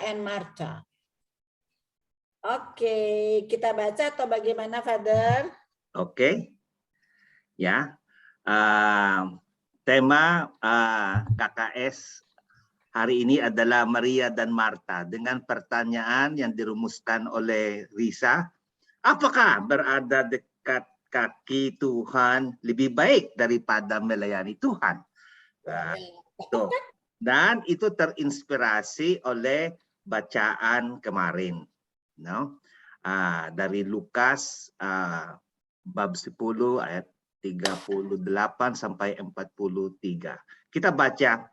and Martha. Oke, kita baca atau bagaimana, Father? Oke, ya. Tema KKS hari ini adalah Maria dan Marta dengan pertanyaan yang dirumuskan oleh Risa. Apakah berada dekat kaki Tuhan lebih baik daripada melayani Tuhan? Dan itu terinspirasi oleh bacaan kemarin, dari Lukas bab 10 ayat 38 sampai 43. Kita baca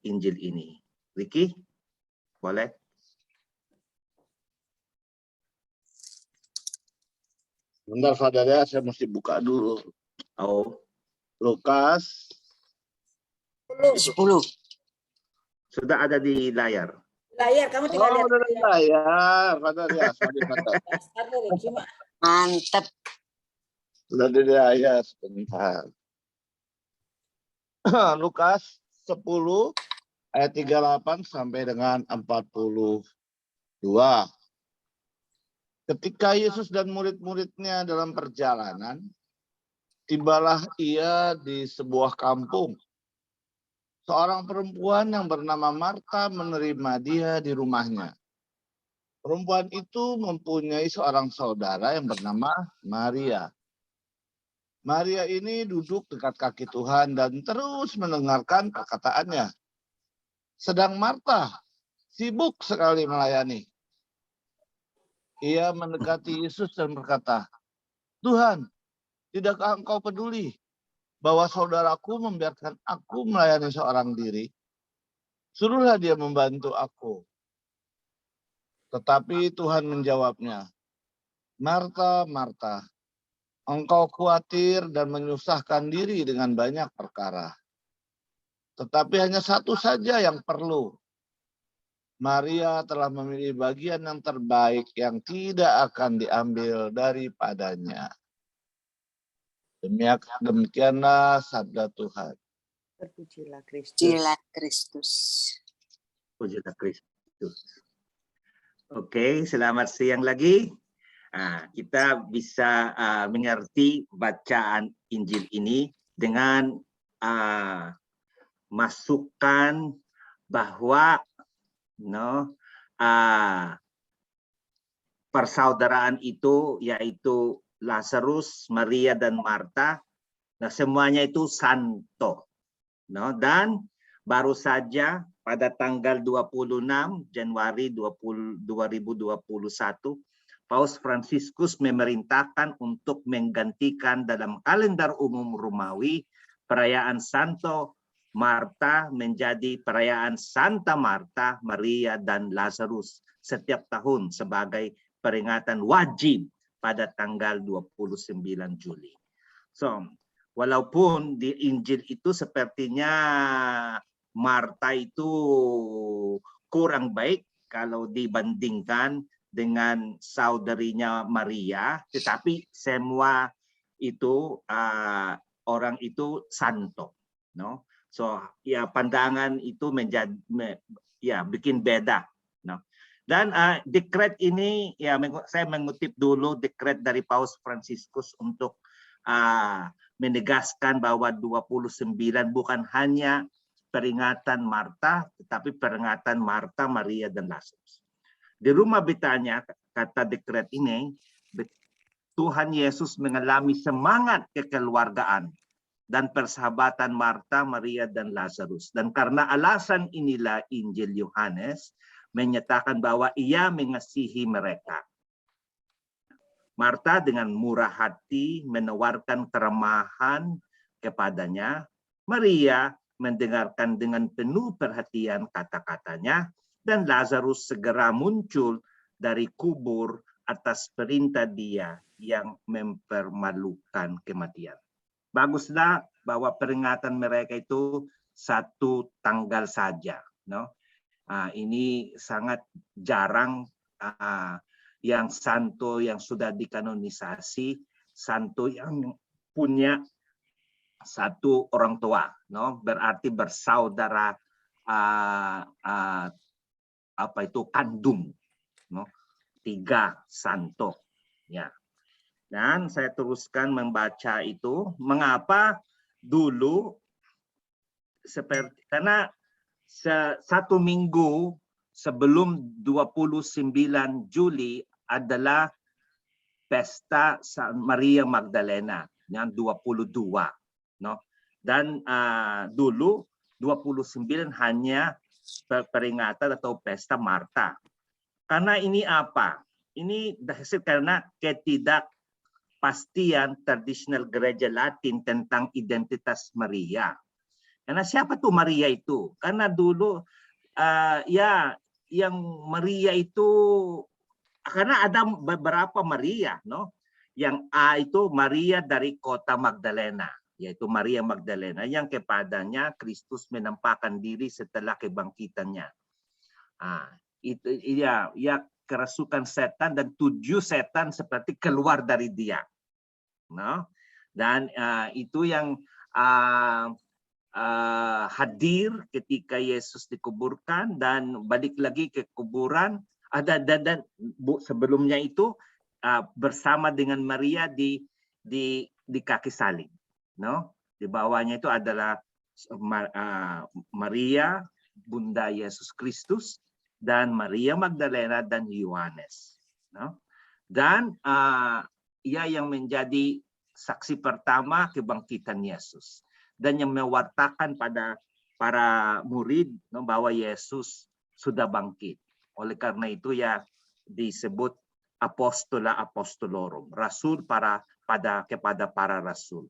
Injil ini. Ricky, boleh? Bentar, Father, ya, saya mesti buka dulu. Oh, Lukas 10. sudah ada di layar. Layar, kamu tinggal lihat. Udah di layar, Father, ya. Sorry, Father. Mantap. Sudah di layar, sebentar. Lukas 10 ayat 38 sampai dengan 42. Ketika Yesus dan murid-muridnya dalam perjalanan, tibalah ia di sebuah kampung. Seorang perempuan yang bernama Marta menerima dia di rumahnya. Perempuan itu mempunyai seorang saudara yang bernama Maria. Maria ini duduk dekat kaki Tuhan dan terus mendengarkan perkataannya. Sedang Marta sibuk sekali melayani. Ia mendekati Yesus dan berkata, "Tuhan, tidakkah engkau peduli bahwa saudaraku membiarkan aku melayani seorang diri? Suruhlah dia membantu aku." Tetapi Tuhan menjawabnya, "Marta, Marta, engkau khawatir dan menyusahkan diri dengan banyak perkara. Tetapi hanya satu saja yang perlu. Maria telah memilih bagian yang terbaik yang tidak akan diambil daripadanya." Demikianlah sabda Tuhan. Terpujilah Kristus. Pujilah Kristus. Pujilah Kristus. Oke, selamat siang lagi. Kita bisa mengerti bacaan Injil ini dengan masukan bahwa persaudaraan itu yaitu Lazarus, Maria dan Marta, semuanya itu santo. Dan baru saja pada tanggal 26 Januari 2021, Paus Fransiskus memerintahkan untuk menggantikan dalam kalender umum Romawi perayaan Santo Marta menjadi perayaan Santa Marta, Maria, dan Lazarus setiap tahun sebagai peringatan wajib pada tanggal 29 Juli. So, walaupun di Injil itu sepertinya Marta itu kurang baik kalau dibandingkan dengan saudarinya Maria, tetapi semua itu orang itu santo, So ya pandangan itu menjadi bikin beda, Dan dekret ini ya saya mengutip dulu dekret dari Paus Fransiskus untuk menegaskan bahwa 29 bukan hanya peringatan Marta, tetapi peringatan Marta, Maria, dan Lazarus. Di rumah Betania, kata dekret ini, Tuhan Yesus mengalami semangat kekeluargaan dan persahabatan Marta, Maria, dan Lazarus. Dan karena alasan inilah Injil Yohanes menyatakan bahwa ia mengasihi mereka. Marta dengan murah hati menawarkan keramahan kepadanya. Maria mendengarkan dengan penuh perhatian kata-katanya, dan Lazarus segera muncul dari kubur atas perintah dia yang mempermalukan kematian. Baguslah bahwa peringatan mereka itu satu tanggal saja. Ini sangat jarang yang santo yang sudah dikanonisasi, santo yang punya satu orang tua, berarti bersaudara apa itu kandung, no? 3 santo. Ya. Dan saya teruskan membaca itu. Mengapa dulu seperti karena 1 minggu sebelum 29 Juli adalah pesta Maria Magdalena yang 22, no? Dan dulu 29 hanya peringatan atau pesta Marta. Karena ini apa? Ini hasil karena ketidakpastian tradisional gereja Latin tentang identitas Maria. Karena siapa tuh Maria itu? Karena dulu ya yang Maria itu karena ada beberapa Maria, no? Yang A itu Maria dari kota Magdalena, yaitu Maria Magdalena yang kepadanya Kristus menampakkan diri setelah kebangkitannya. Itu ya kerasukan setan dan 7 setan seperti keluar dari dia, no? Dan itu yang hadir ketika Yesus dikuburkan dan balik lagi ke kuburan. Dan sebelumnya itu bersama dengan Maria di kaki salib, no? Di bawahnya itu adalah Maria bunda Yesus Kristus dan Maria Magdalena dan Yohanes, no? Dan ia yang menjadi saksi pertama kebangkitan Yesus dan yang mewartakan pada para murid, no, bahwa Yesus sudah bangkit. Oleh karena itu ya disebut apostola apostolorum, rasul kepada para rasul.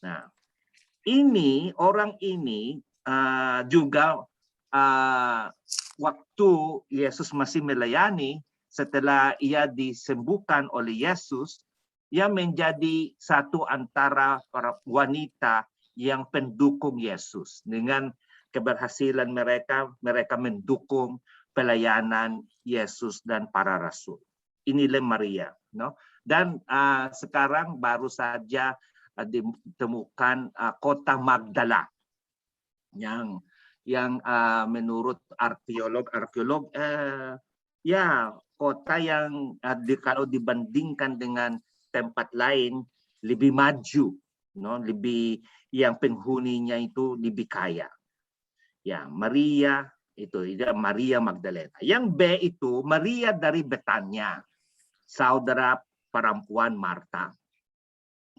Nah, orang ini juga waktu Yesus masih melayani, setelah ia disembuhkan oleh Yesus, ia menjadi satu antara para wanita yang pendukung Yesus. Dengan keberhasilan mereka mendukung pelayanan Yesus dan para rasul. Inilah Maria, no? Dan sekarang baru saja ditemukan kota Magdala yang menurut arkeolog ya kota yang kalau dibandingkan dengan tempat lain lebih maju, no? Lebih yang penghuninya itu lebih kaya. Ya, Maria itu Maria Magdalena. Yang B itu Maria dari Betania, saudara perempuan Marta.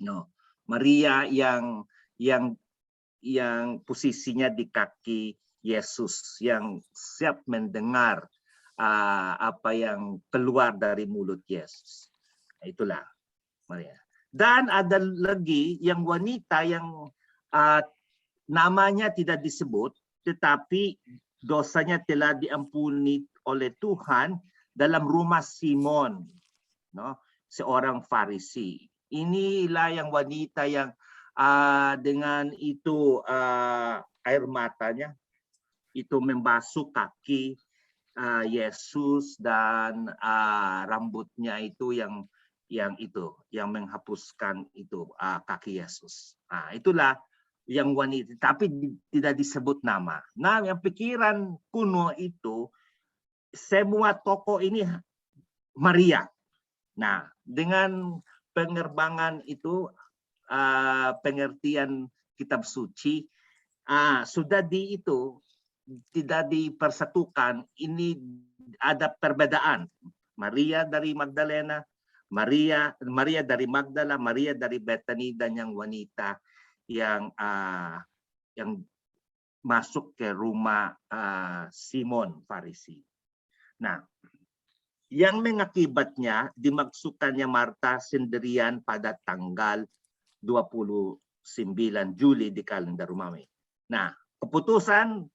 No, Maria yang posisinya di kaki Yesus, yang siap mendengar apa yang keluar dari mulut Yesus. Itulah Maria. Dan ada lagi yang wanita yang namanya tidak disebut, tetapi dosanya telah diampuni oleh Tuhan dalam rumah Simon, no? Seorang Farisi. Inilah yang wanita yang dengan itu air matanya itu membasuh kaki Yesus dan rambutnya itu yang menghapuskan itu kaki Yesus. Itulah yang wanita, tapi tidak disebut nama. Nah, yang pikiran kuno itu semua tokoh ini Maria. Nah, dengan penerbangan itu pengertian kitab suci sudah tidak dipersatukan. Ini ada perbedaan. Maria dari Magdalena, Maria dari Magdala, Maria dari Bethany, dan yang wanita yang masuk ke rumah Simon Farisi. Nah, yang mengakibatnya dimaksudkannya Marta sendirian pada tanggal 29 Juli di kalender Romawi. Nah, kepausan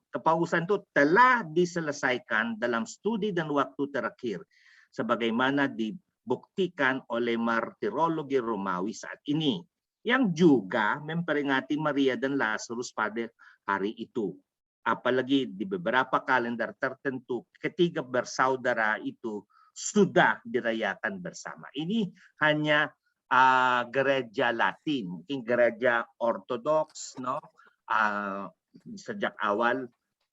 itu telah diselesaikan dalam studi dan waktu terakhir sebagaimana dibuktikan oleh martirologi Romawi saat ini, yang juga memperingati Maria dan Lazarus pada hari itu. Apalagi di beberapa kalender tertentu ketiga bersaudara itu sudah dirayakan bersama. Ini hanya gereja Latin, mungkin gereja Ortodoks, no? Sejak awal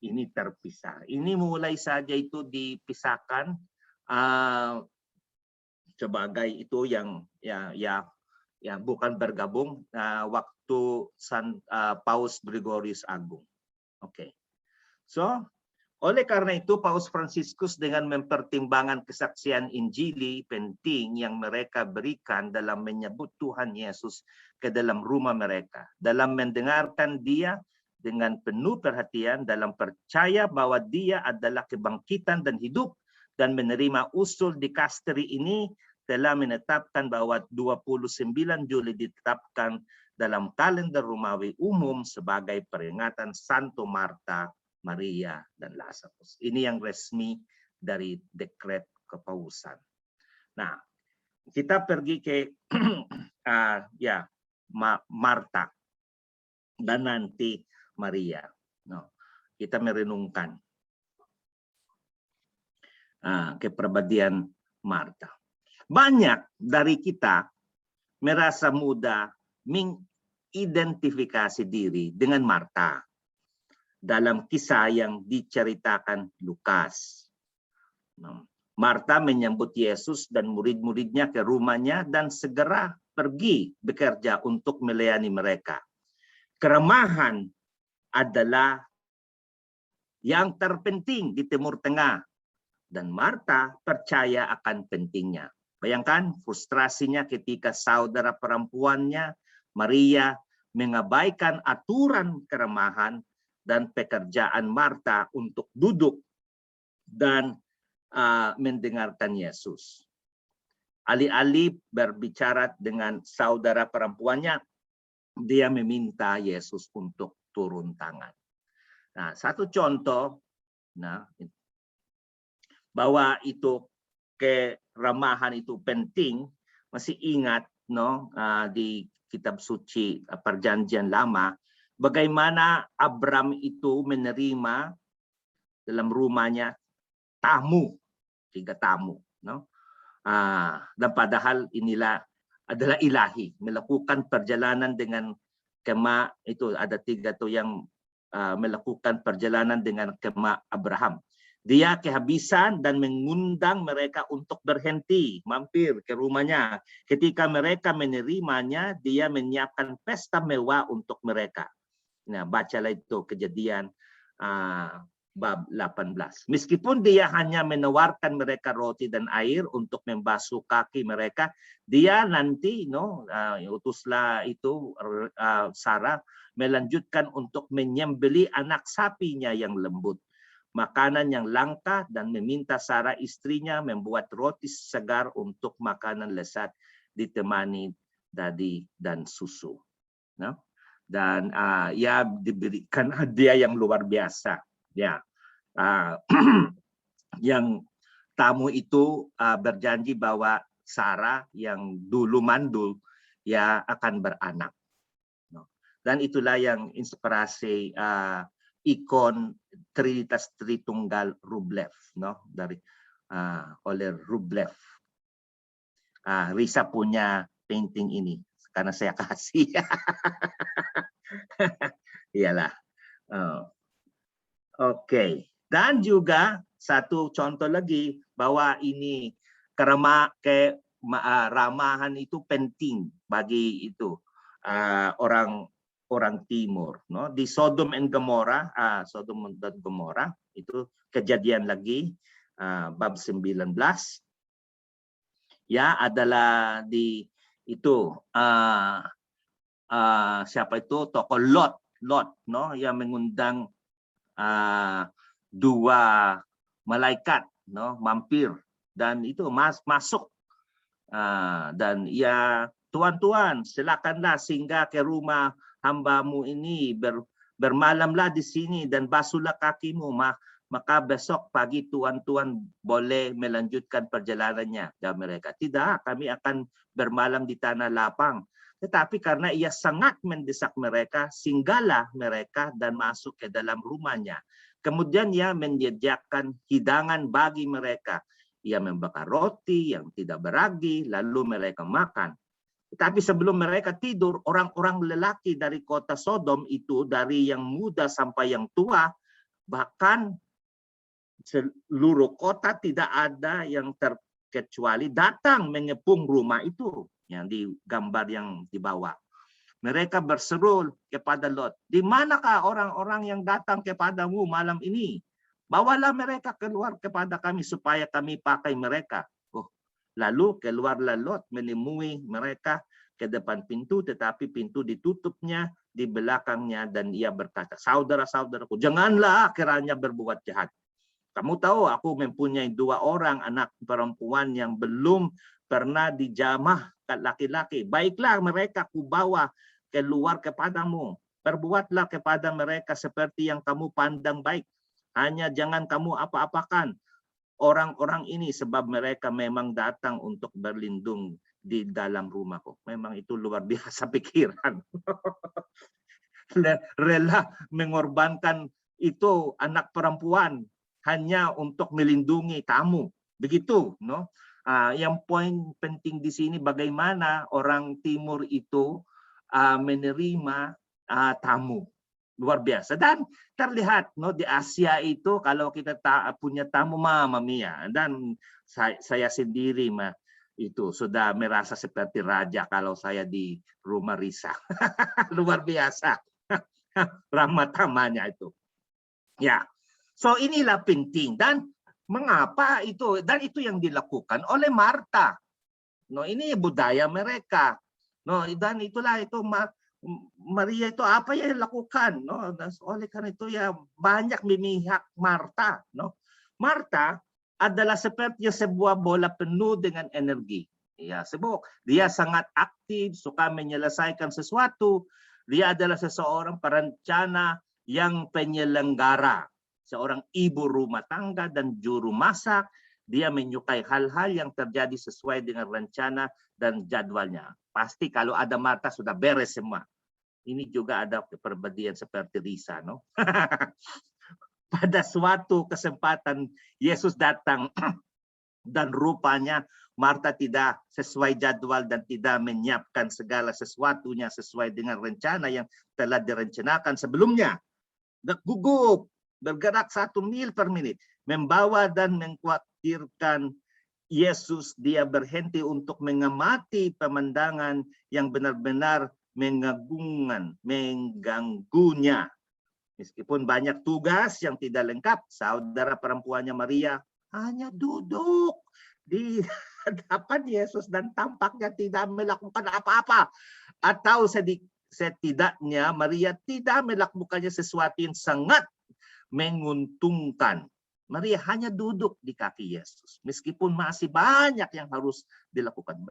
ini terpisah. Ini mulai saja itu dipisahkan sebagai itu yang bukan bergabung waktu Paus Gregorius Agung. Oke. So, oleh karena itu Paus Fransiskus dengan mempertimbangkan kesaksian Injili penting yang mereka berikan dalam menyebut Tuhan Yesus ke dalam rumah mereka, dalam mendengarkan Dia dengan penuh perhatian, dalam percaya bahwa Dia adalah kebangkitan dan hidup, dan menerima usul dikasteri ini, telah menetapkan bahwa 29 Juli ditetapkan dalam kalender Romawi umum sebagai peringatan Santo Marta, Maria, dan Lazarus. Ini yang resmi dari dekret kepausan. Nah, kita pergi ke Marta dan nanti Maria. No, kita merenungkan kepribadian Marta. Banyak dari kita merasa mudah mengidentifikasi diri dengan Marta dalam kisah yang diceritakan Lukas. Marta menyambut Yesus dan murid-muridnya ke rumahnya dan segera pergi bekerja untuk melayani mereka. Keramahan adalah yang terpenting di Timur Tengah, dan Marta percaya akan pentingnya. Bayangkan frustrasinya ketika saudara perempuannya, Maria, mengabaikan aturan keramahan dan pekerjaan Marta untuk duduk dan mendengarkan Yesus. Alih-alih berbicara dengan saudara perempuannya, dia meminta Yesus untuk turun tangan. Nah, satu contoh bahwa itu keramahan itu penting, masih ingat di kitab suci Perjanjian Lama, bagaimana Abram itu menerima dalam rumahnya tamu, 3 tamu, dan padahal inilah adalah ilahi, melakukan perjalanan dengan kema itu ada 3 tuh yang melakukan perjalanan dengan kema Abraham. Dia kehabisan dan mengundang mereka untuk berhenti, mampir ke rumahnya. Ketika mereka menerimanya, dia menyiapkan pesta mewah untuk mereka. Nah, bacalah itu Kejadian bab 18. Meskipun dia hanya menawarkan mereka roti dan air untuk membasuh kaki mereka, dia nanti utuslah itu Sarah melanjutkan untuk menyembelih anak sapinya yang lembut, makanan yang langka, dan meminta Sarah istrinya membuat roti segar untuk makanan lezat ditemani dadi dan susu. Dan ya diberikan hadiah yang luar biasa. Ya, yang tamu itu berjanji bahwa Sarah yang dulu mandul ya akan beranak. Dan itulah yang inspirasi ikon Trinitas Tritunggal Rublev, dari oleh Rublev. Risa punya painting ini karena saya kasih. Iyalah. Oke. Dan juga satu contoh lagi bahwa ini keramahan itu penting bagi itu orang Timur. Di Sodom dan Gomora itu kejadian lagi bab 19. Ya, adalah di itu siapa itu tokoh Lot yang mengundang 2 malaikat mampir dan itu masuk dan ya tuan-tuan silakanlah singgah ke rumah hambamu ini, bermalamlah di sini dan basuhlah kakimu, maka besok pagi tuan-tuan boleh melanjutkan perjalanannya. Dan mereka, tidak, kami akan bermalam di tanah lapang. Tetapi karena ia sangat mendesak mereka, singgahlah mereka dan masuk ke dalam rumahnya. Kemudian ia menyediakan hidangan bagi mereka. Ia membakar roti yang tidak beragi, lalu mereka makan. Tetapi sebelum mereka tidur, orang-orang lelaki dari kota Sodom itu, dari yang muda sampai yang tua, Bahkan seluruh kota tidak ada yang terkecuali datang mengepung rumah itu, yang di gambar yang di bawah. Mereka berseru kepada Lot, di manakah orang-orang yang datang kepadamu malam ini? Bawalah mereka keluar kepada kami supaya kami pakai mereka. Lalu keluarlah Lot menemui mereka ke depan pintu, tetapi pintu ditutupnya di belakangnya, dan ia berkata, saudara-saudaraku, janganlah kiranya berbuat jahat. Kamu tahu aku mempunyai 2 orang anak perempuan yang belum pernah dijamah laki-laki. Baiklah, mereka kubawa keluar kepadamu. Perbuatlah kepada mereka seperti yang kamu pandang baik. Hanya jangan kamu apa-apakan orang-orang ini, sebab mereka memang datang untuk berlindung di dalam rumahku. Memang itu luar biasa pikiran. Rela mengorbankan itu anak perempuan hanya untuk melindungi tamu. Begitu, no? Yang poin penting di sini bagaimana orang timur itu menerima tamu. Luar biasa. Dan terlihat, no, di Asia itu kalau kita punya tamu, Mamma Mia, dan saya sendiri itu sudah merasa seperti raja kalau saya di rumah Risa. Luar biasa. Ramah tamahnya itu. Ya. So inilah penting, dan mengapa itu, dan itu yang dilakukan oleh Marta. No, ini budaya mereka. No, dan itulah itu Maria itu apa yang dilakukan, no? Oleh karena itu ya banyak memihak Marta, no? Marta adalah seperti sebuah bola penuh dengan energi. Ya, sebab dia sangat aktif, suka menyelesaikan sesuatu. Dia adalah seseorang perencana yang penyelenggara, seorang ibu rumah tangga dan juru masak. Dia menyukai hal-hal yang terjadi sesuai dengan rencana dan jadwalnya. Pasti kalau ada Marta sudah beres semua. Ini juga ada kepribadian seperti Risa, no? Pada suatu kesempatan Yesus datang dan rupanya Marta tidak sesuai jadwal dan tidak menyiapkan segala sesuatunya sesuai dengan rencana yang telah direncanakan sebelumnya. Gugup, bergerak 1 mil per menit, membawa dan mengkhawatirkan Yesus. Dia berhenti untuk mengamati pemandangan yang benar-benar mengganggunya. Meskipun banyak tugas yang tidak lengkap, saudara perempuannya Maria hanya duduk di hadapan Yesus dan tampaknya tidak melakukan apa-apa. Atau setidaknya Maria tidak melakukannya sesuatu yang sangat menguntungkan. Maria hanya duduk di kaki Yesus. Meskipun masih banyak yang harus dilakukan.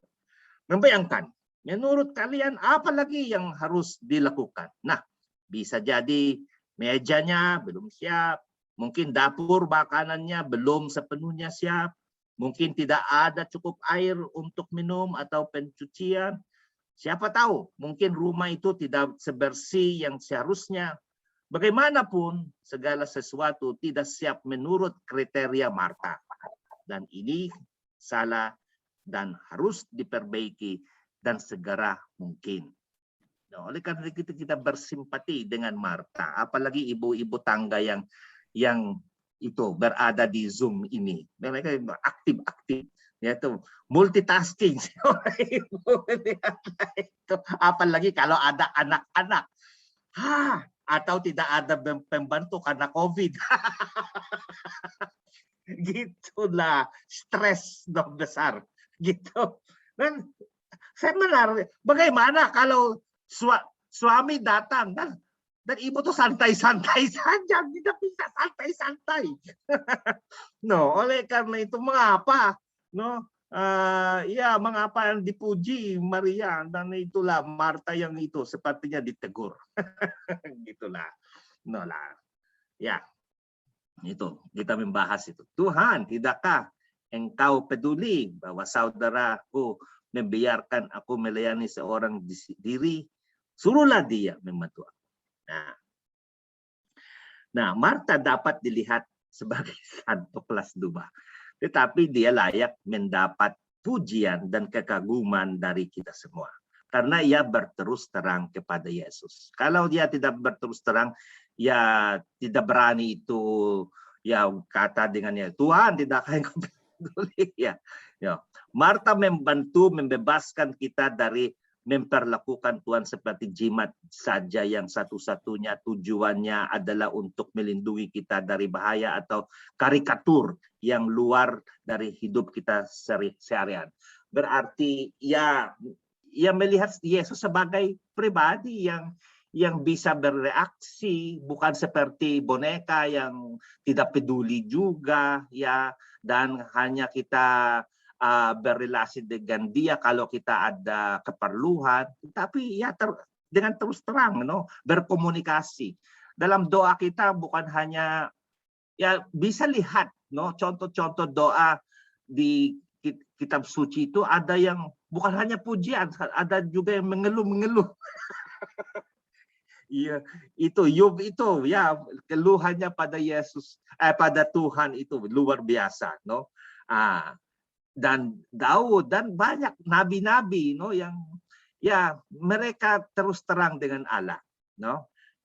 Membayangkan, menurut kalian apa lagi yang harus dilakukan? Nah, bisa jadi mejanya belum siap. Mungkin dapur makanannya belum sepenuhnya siap. Mungkin tidak ada cukup air untuk minum atau pencucian. Siapa tahu, mungkin rumah itu tidak sebersih yang seharusnya. Bagaimanapun, segala sesuatu tidak siap menurut kriteria Marta. Dan ini salah dan harus diperbaiki dan segera mungkin. Nah, oleh karena itu kita bersimpati dengan Marta, apalagi ibu-ibu tangga yang itu berada di Zoom ini. Mereka aktif-aktif, yaitu multitasking. Apalagi kalau ada anak-anak. Atau tidak ada pembantu karena COVID. Gitulah, stres dong besar. Gitu. Dan saya menarik, bagaimana kalau suami datang dan ibu tuh santai-santai saja, tidak bisa santai-santai. No, oleh karena itu mengapa, no, ya mengapa yang dipuji Maria, dan itulah Marta yang itu sepertinya ditegur. Gitulah, no lah, ya itu kita membahas itu. Tuhan, tidakkah engkau peduli bahwa saudaraku membiarkan aku melayani seorang diri? Suruhlah dia membantu aku. Nah, Marta dapat dilihat sebagai santo kelas 2. Tetapi dia layak mendapat pujian dan kekaguman dari kita semua. Karena ia berterus terang kepada Yesus. Kalau dia tidak berterus terang, ya tidak berani itu ya kata dengannya Tuhan tidak akan peduli ya. Ya. Marta membantu membebaskan kita dari memperlakukan Tuhan seperti jimat saja yang satu-satunya tujuannya adalah untuk melindungi kita dari bahaya atau karikatur yang luar dari hidup kita seharian. Berarti ya melihat Yesus sebagai pribadi yang bisa bereaksi, bukan seperti boneka yang tidak peduli juga ya, dan hanya kita berrelasi dengan dia kalau kita ada keperluan, tapi ya dengan terus terang berkomunikasi. Dalam doa kita bukan hanya ya bisa lihat contoh-contoh doa di kitab suci itu ada yang bukan hanya pujian, ada juga yang mengeluh-mengeluh. Iya, itu Yub itu ya keluhannya pada Yesus, pada Tuhan itu luar biasa, dan Daud dan banyak nabi-nabi yang ya mereka terus terang dengan Allah,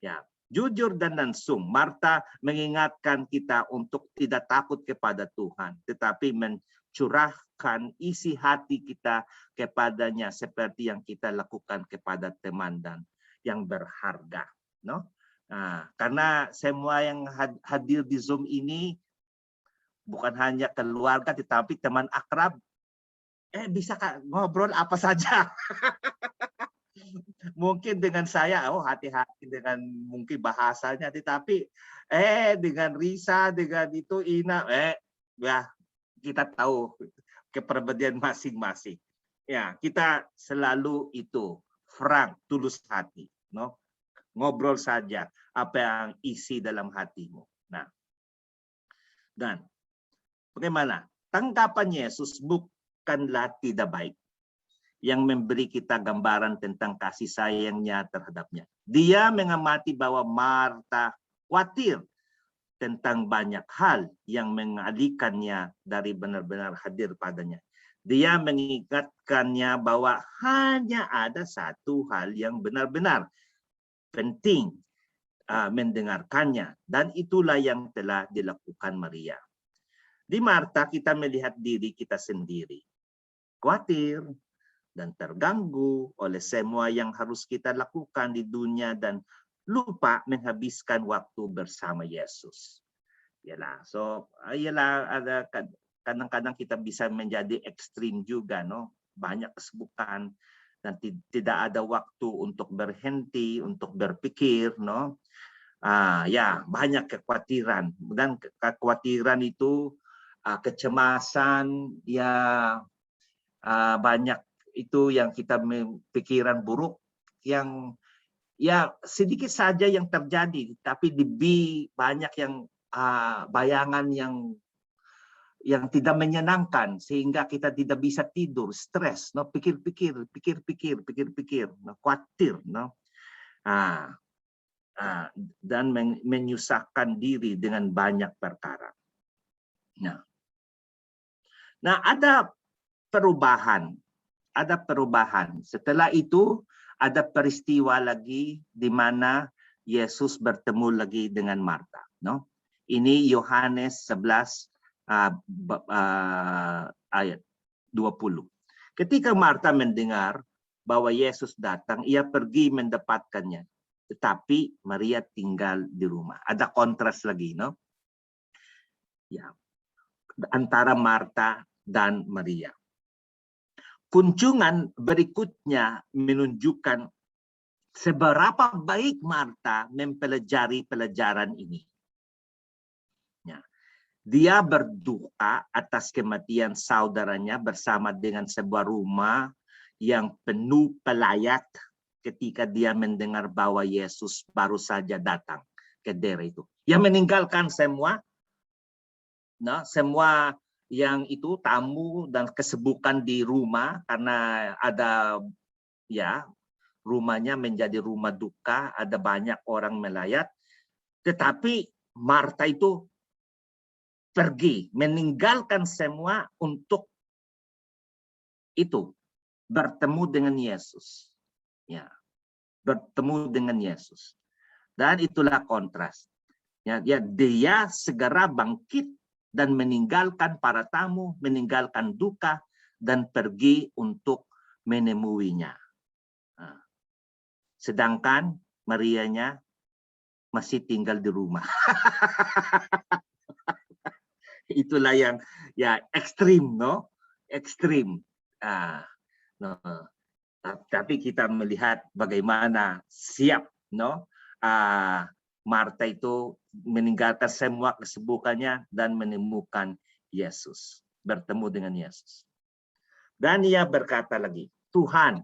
ya jujur dan langsung. Marta mengingatkan kita untuk tidak takut kepada Tuhan, tetapi mencurahkan isi hati kita kepadanya seperti yang kita lakukan kepada teman dan yang berharga, karena semua yang hadir di Zoom ini bukan hanya keluarga tetapi teman akrab, bisa ngobrol apa saja. Mungkin dengan saya hati-hati dengan mungkin bahasanya, tetapi dengan Risa, dengan itu Ina, ya kita tahu kepribadian masing-masing. Ya, kita selalu itu frank, tulus hati, ngobrol saja apa yang isi dalam hatimu. Nah, dan bagaimana? Tanggapan Yesus bukanlah tidak baik yang memberi kita gambaran tentang kasih sayangnya terhadapnya. Dia mengamati bahwa Marta khawatir tentang banyak hal yang mengalihkannya dari benar-benar hadir padanya. Dia mengingatkannya bahwa hanya ada satu hal yang benar-benar penting mendengarkannya, dan itulah yang telah dilakukan Maria. Di Marta kita melihat diri kita sendiri, khawatir dan terganggu oleh semua yang harus kita lakukan di dunia dan lupa menghabiskan waktu bersama Yesus. Yalah, ada kadang-kadang kita bisa menjadi ekstrim juga, banyak kesibukan dan tidak ada waktu untuk berhenti, untuk berpikir, ya banyak kekhawatiran, dan kekhawatiran itu kecemasan, ya banyak itu yang kita pikiran buruk yang ya sedikit saja yang terjadi, tapi banyak yang bayangan yang tidak menyenangkan sehingga kita tidak bisa tidur, stres, pikir-pikir, khawatir, dan menyusahkan diri dengan banyak perkara. Nah, ada perubahan. Setelah itu ada peristiwa lagi di mana Yesus bertemu lagi dengan Marta. Ini Yohanes 11 ayat 20. Ketika Marta mendengar bahwa Yesus datang, ia pergi mendapatkannya. Tetapi Maria tinggal di rumah. Ada kontras lagi, ya, antara Marta dan Maria. Kunjungan berikutnya menunjukkan seberapa baik Marta mempelajari pelajaran ini. Ya. Dia berduka atas kematian saudaranya bersama dengan sebuah rumah yang penuh pelayat ketika dia mendengar bahwa Yesus baru saja datang ke daerah itu. Yang meninggalkan semua yang itu tamu dan kesibukan di rumah karena ada ya rumahnya menjadi rumah duka, ada banyak orang melayat, tetapi Marta itu pergi meninggalkan semua untuk itu bertemu dengan Yesus, ya, bertemu dengan Yesus. Dan itulah kontras. Ya, dia segera bangkit dan meninggalkan para tamu, meninggalkan duka, dan pergi untuk menemuinya. Nah, sedangkan Marianya masih tinggal di rumah. Itulah yang ya ekstrim, no? Ekstrim. No. Tapi kita melihat bagaimana siap, no? Marta itu meninggalkan semua kesibukannya dan menemukan Yesus, bertemu dengan Yesus. Dan ia berkata lagi, Tuhan,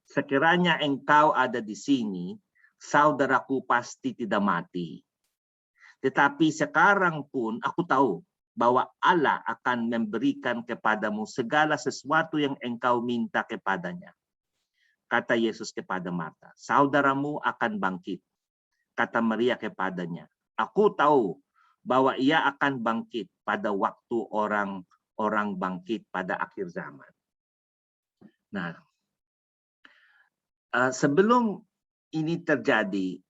sekiranya engkau ada di sini, saudaraku pasti tidak mati. Tetapi sekarang pun aku tahu bahwa Allah akan memberikan kepadamu segala sesuatu yang engkau minta kepadanya. Kata Yesus kepada Marta, saudaramu akan bangkit. Kata Maria kepadanya, aku tahu bahwa ia akan bangkit pada waktu orang bangkit pada akhir zaman. Nah, sebelum ini terjadi,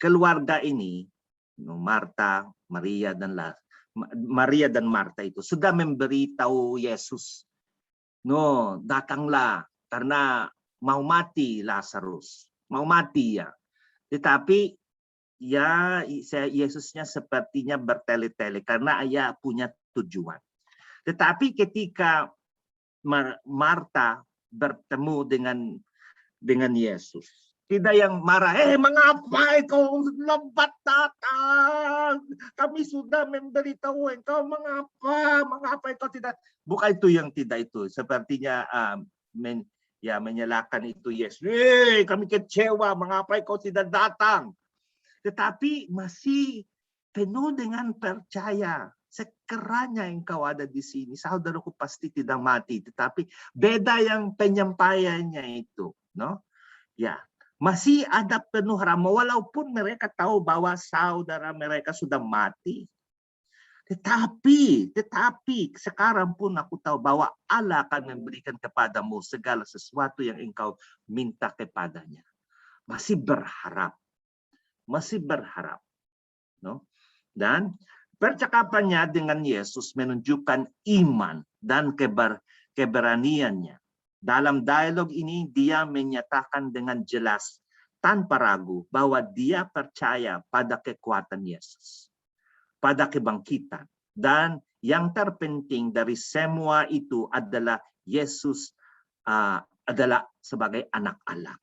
keluarga ini, Marta, Maria dan Marta itu sudah memberitahu Yesus, datanglah karena mau mati Lazarus, mau mati ya. Tetapi ya Yesusnya sepertinya bertele-tele karena ia punya tujuan. Tetapi ketika Marta bertemu dengan Yesus, tidak yang marah, mengapa engkau lambat datang? Kami sudah memberitahu engkau, mengapa engkau tidak? Bukan itu yang tidak itu. Sepertinya menyalahkan itu Yesus. Kami kecewa, mengapa engkau tidak datang? Tetapi masih penuh dengan percaya. Sekiranya engkau ada di sini, saudaraku pasti tidak mati. Tetapi beda yang penyampaiannya itu, no? Ya, masih ada penuh harapan walaupun mereka tahu bahwa saudara mereka sudah mati. Tetapi sekarang pun aku tahu bahwa Allah akan memberikan kepadamu segala sesuatu yang engkau minta kepadanya. Masih berharap, no? Dan percakapannya dengan Yesus menunjukkan iman dan keberaniannya. Dalam dialog ini dia menyatakan dengan jelas tanpa ragu bahwa dia percaya pada kekuatan Yesus, pada kebangkitan. Dan yang terpenting dari semua itu adalah Yesus adalah sebagai anak Allah.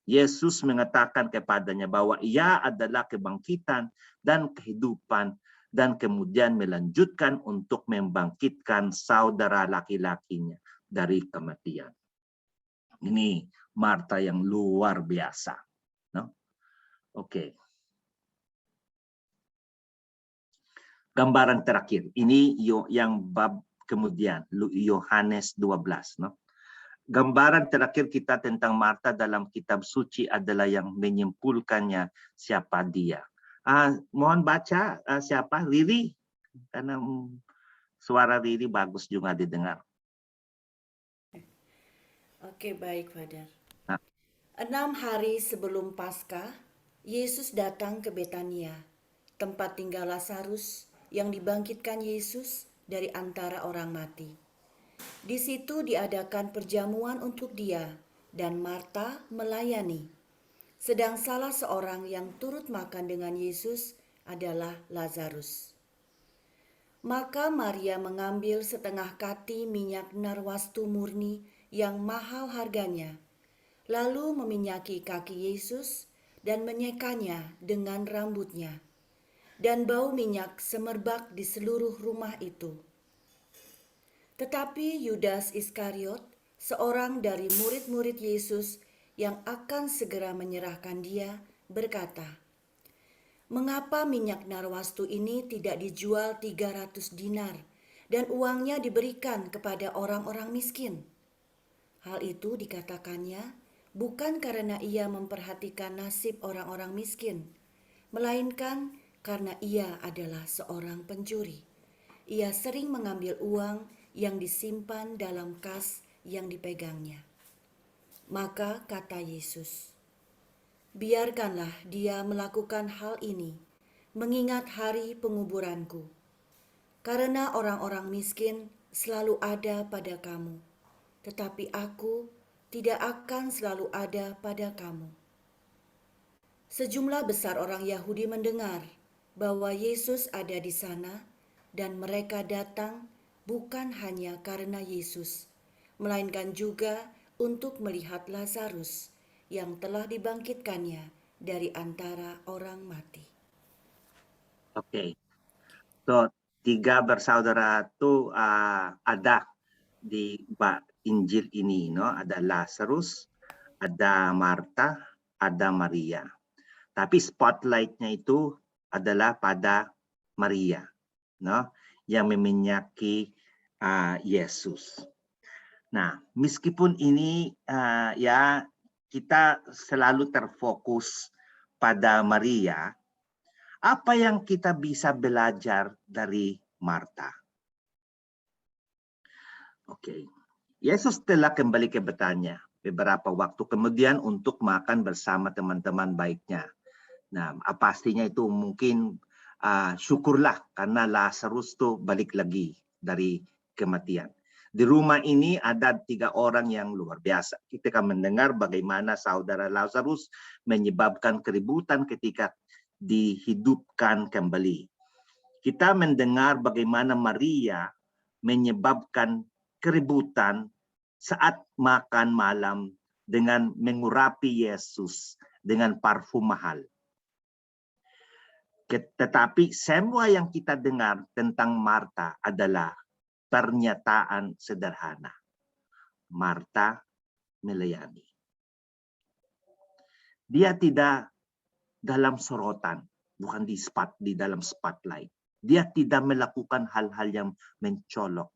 Yesus mengatakan kepadanya bahwa ia adalah kebangkitan dan kehidupan dan kemudian melanjutkan untuk membangkitkan saudara laki-lakinya dari kematian. Ini Marta yang luar biasa, no? Oke. Gambaran terakhir. Ini yang bab kemudian Yohanes 12, no? Gambaran terakhir kita tentang Marta dalam kitab suci adalah yang menyimpulkannya siapa dia. Mohon baca siapa? Riri. Karena suara Riri bagus juga didengar. Oke, baik, Father. Nah. 6 hari sebelum Paskah, Yesus datang ke Betania, tempat tinggal Lazarus yang dibangkitkan Yesus dari antara orang mati. Di situ diadakan perjamuan untuk dia, dan Marta melayani. Sedang salah seorang yang turut makan dengan Yesus adalah Lazarus. Maka Maria mengambil setengah kati minyak narwastu murni yang mahal harganya, lalu meminyaki kaki Yesus dan menyekanya dengan rambutnya, dan bau minyak semerbak di seluruh rumah itu. Tetapi Yudas Iskariot, seorang dari murid-murid Yesus yang akan segera menyerahkan dia, berkata, "Mengapa minyak narwastu ini tidak dijual 300 dinar dan uangnya diberikan kepada orang-orang miskin?" Hal itu dikatakannya bukan karena ia memperhatikan nasib orang-orang miskin, melainkan karena ia adalah seorang pencuri. Ia sering mengambil uang yang disimpan dalam kas yang dipegangnya. Maka kata Yesus, biarkanlah dia melakukan hal ini, mengingat hari penguburanku. Karena orang-orang miskin selalu ada pada kamu, tetapi aku tidak akan selalu ada pada kamu. Sejumlah besar orang Yahudi mendengar bahwa Yesus ada di sana, dan mereka datang bukan hanya karena Yesus, melainkan juga untuk melihat Lazarus yang telah dibangkitkannya dari antara orang mati. Oke. So, 3 bersaudara itu ada di Injil ini, no? Ada Lazarus, ada Marta, ada Maria. Tapi spotlight-nya itu adalah pada Maria, no? Yang meminyaki Yesus. Nah, meskipun ini ya kita selalu terfokus pada Maria, apa yang kita bisa belajar dari Marta? Oke. Yesus telah kembali ke Betania beberapa waktu kemudian untuk makan bersama teman-teman baiknya. Nah, pastinya itu mungkin syukurlah karena Lazarus tuh balik lagi dari kematian. Di rumah ini ada 3 orang yang luar biasa. Kita akan mendengar bagaimana saudara Lazarus menyebabkan keributan ketika dihidupkan kembali. Kita mendengar bagaimana Maria menyebabkan keributan saat makan malam dengan mengurapi Yesus dengan parfum mahal. Tetapi semua yang kita dengar tentang Marta adalah pernyataan sederhana. Marta melayani. Dia tidak dalam sorotan, bukan di dalam spotlight. Dia tidak melakukan hal-hal yang mencolok.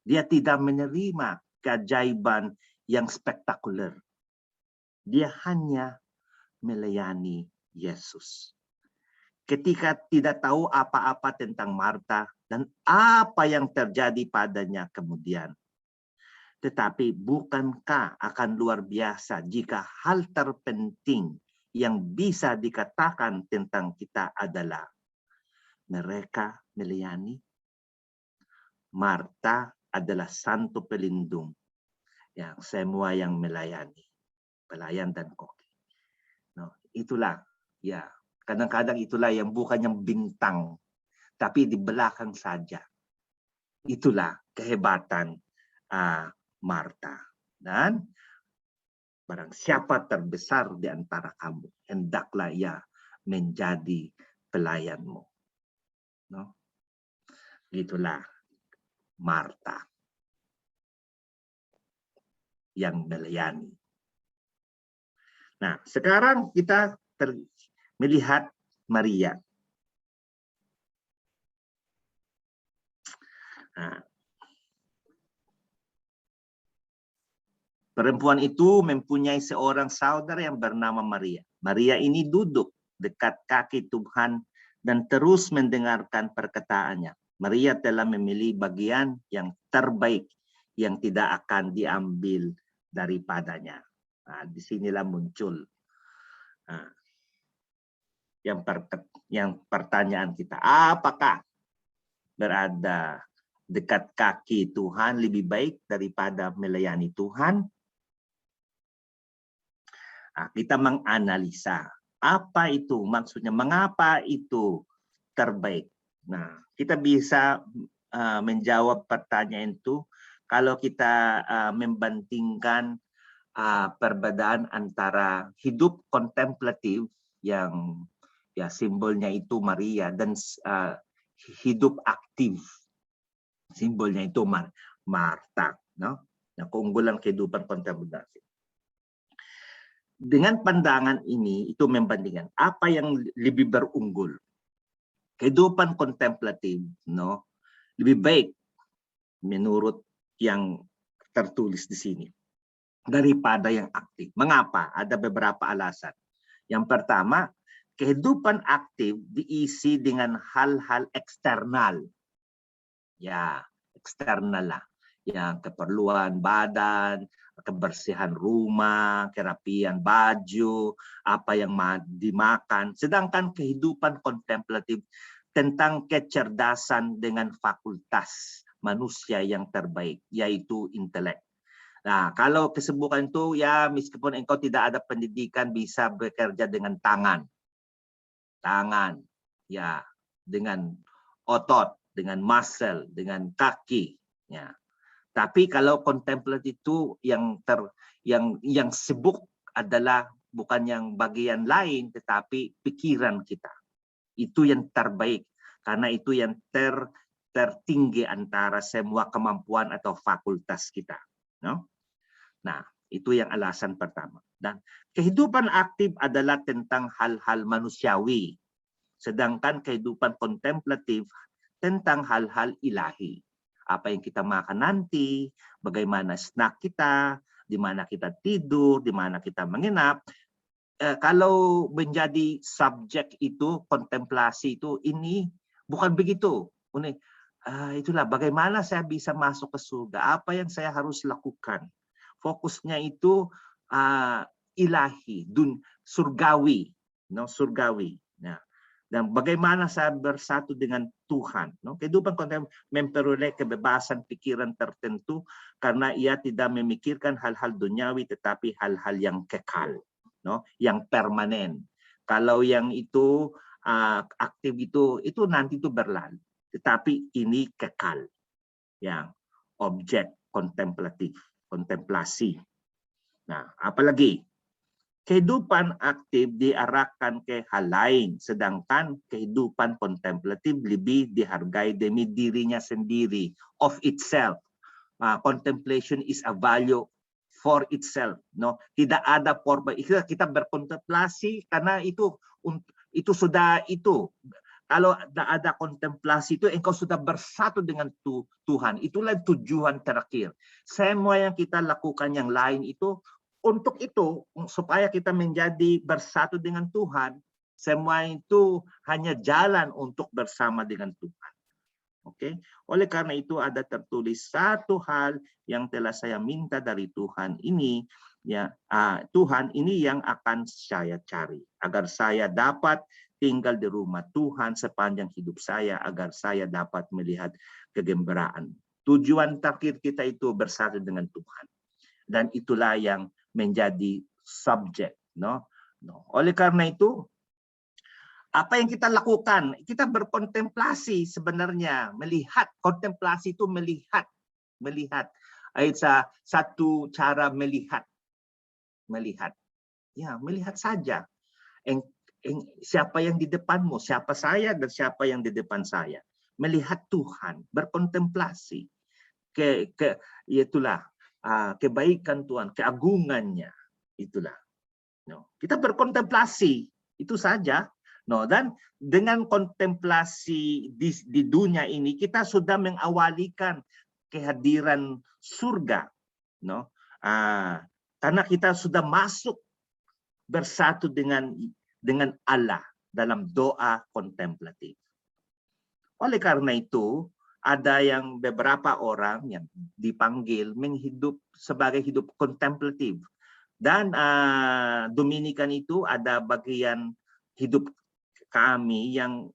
Dia tidak menerima keajaiban yang spektakuler. Dia hanya melayani Yesus. Ketika tidak tahu apa-apa tentang Marta dan apa yang terjadi padanya kemudian. Tetapi bukankah akan luar biasa jika hal terpenting yang bisa dikatakan tentang kita adalah mereka melayani? Marta adalah santo pelindung yang semua yang melayani, pelayan dan koki. No, itulah ya. Kadang-kadang itulah yang bukan yang bintang, tapi di belakang saja. Itulah kehebatan Marta. Dan barang siapa terbesar di antara kamu, hendaklah ia menjadi pelayanmu. No? Itulah Marta yang melayani. Nah, sekarang kita melihat Maria. Nah, perempuan itu mempunyai seorang saudara yang bernama Maria. Maria ini duduk dekat kaki Tuhan dan terus mendengarkan perkataannya. Maria telah memilih bagian yang terbaik yang tidak akan diambil daripadanya. Nah, disinilah muncul yang pertanyaan kita, apakah berada dekat kaki Tuhan lebih baik daripada melayani Tuhan? Nah, kita menganalisa apa itu maksudnya, mengapa itu terbaik. Nah, kita bisa menjawab pertanyaan itu kalau kita membandingkan perbedaan antara hidup kontemplatif yang ya simbolnya itu Maria dan hidup aktif simbolnya itu Marta, no? Nah, keunggulan kehidupan kontemplatif. Dengan pandangan ini itu membandingkan apa yang lebih berunggul. Kehidupan kontemplatif, no, lebih baik menurut yang tertulis di sini daripada yang aktif. Mengapa? Ada beberapa alasan. Yang pertama, kehidupan aktif diisi dengan hal-hal eksternal. Ya, eksternal lah. Yang keperluan badan, kebersihan rumah, kerapian baju, apa yang dimakan. Sedangkan kehidupan kontemplatif tentang kecerdasan dengan fakultas manusia yang terbaik, yaitu intelek. Nah, kalau kesibukan itu ya meskipun engkau tidak ada pendidikan bisa bekerja dengan tangan, ya, dengan otot, dengan muscle, dengan kaki, ya. Tapi kalau kontemplatif itu yang sibuk adalah bukan yang bagian lain, tetapi pikiran kita. Itu yang terbaik, karena itu yang tertinggi antara semua kemampuan atau fakultas kita. No? Nah, itu yang alasan pertama. Dan kehidupan aktif adalah tentang hal-hal manusiawi, sedangkan kehidupan kontemplatif tentang hal-hal ilahi. Apa yang kita makan nanti, bagaimana snack kita, di mana kita tidur, di mana kita menginap. Kalau menjadi subjek itu, kontemplasi itu, ini bukan begitu. Itulah bagaimana saya bisa masuk ke surga, apa yang saya harus lakukan. Fokusnya itu ilahi, surgawi, surgawi. Nah, dan bagaimana saya bersatu dengan Tuhan. Kehidupan kontemplatif memperoleh kebebasan pikiran tertentu karena ia tidak memikirkan hal-hal duniawi tetapi hal-hal yang kekal, yang permanen. Kalau yang itu aktif itu nanti itu berlalu, tetapi ini kekal, yang objek kontemplatif, kontemplasi. Nah, apalagi kehidupan aktif diarahkan ke hal lain, sedangkan kehidupan kontemplatif lebih dihargai demi dirinya sendiri, of itself. Contemplation is a value for itself. Tidak ada forma. Kita berkontemplasi karena itu sudah itu. Kalau ada kontemplasi itu, engkau sudah bersatu dengan Tuhan. Itulah tujuan terakhir. Semua yang kita lakukan yang lain itu, untuk itu, supaya kita menjadi bersatu dengan Tuhan, semua itu hanya jalan untuk bersama dengan Tuhan. Oke? Oleh karena itu ada tertulis satu hal yang telah saya minta dari Tuhan ini, ya, Tuhan ini yang akan saya cari, agar saya dapat tinggal di rumah Tuhan sepanjang hidup saya, agar saya dapat melihat kegembiraan. Tujuan terakhir kita itu bersatu dengan Tuhan. Dan itulah yang menjadi subjek. Oleh karena itu, apa yang kita lakukan? Kita berkontemplasi sebenarnya, melihat. Kontemplasi itu melihat. Itu satu cara melihat. Ya, melihat saja. Siapa yang di depanmu, siapa saya dan siapa yang di depan saya. Melihat Tuhan, berkontemplasi. Itulah kebaikan Tuhan, keagungannya, itulah. Kita berkontemplasi, itu saja. Dan dengan kontemplasi di dunia ini, kita sudah mengawalikan kehadiran surga. Karena kita sudah masuk bersatu dengan Allah dalam doa kontemplatif. Oleh karena itu, ada yang beberapa orang yang dipanggil menghidup sebagai hidup kontemplatif. Dan Dominikan itu ada bagian hidup kami yang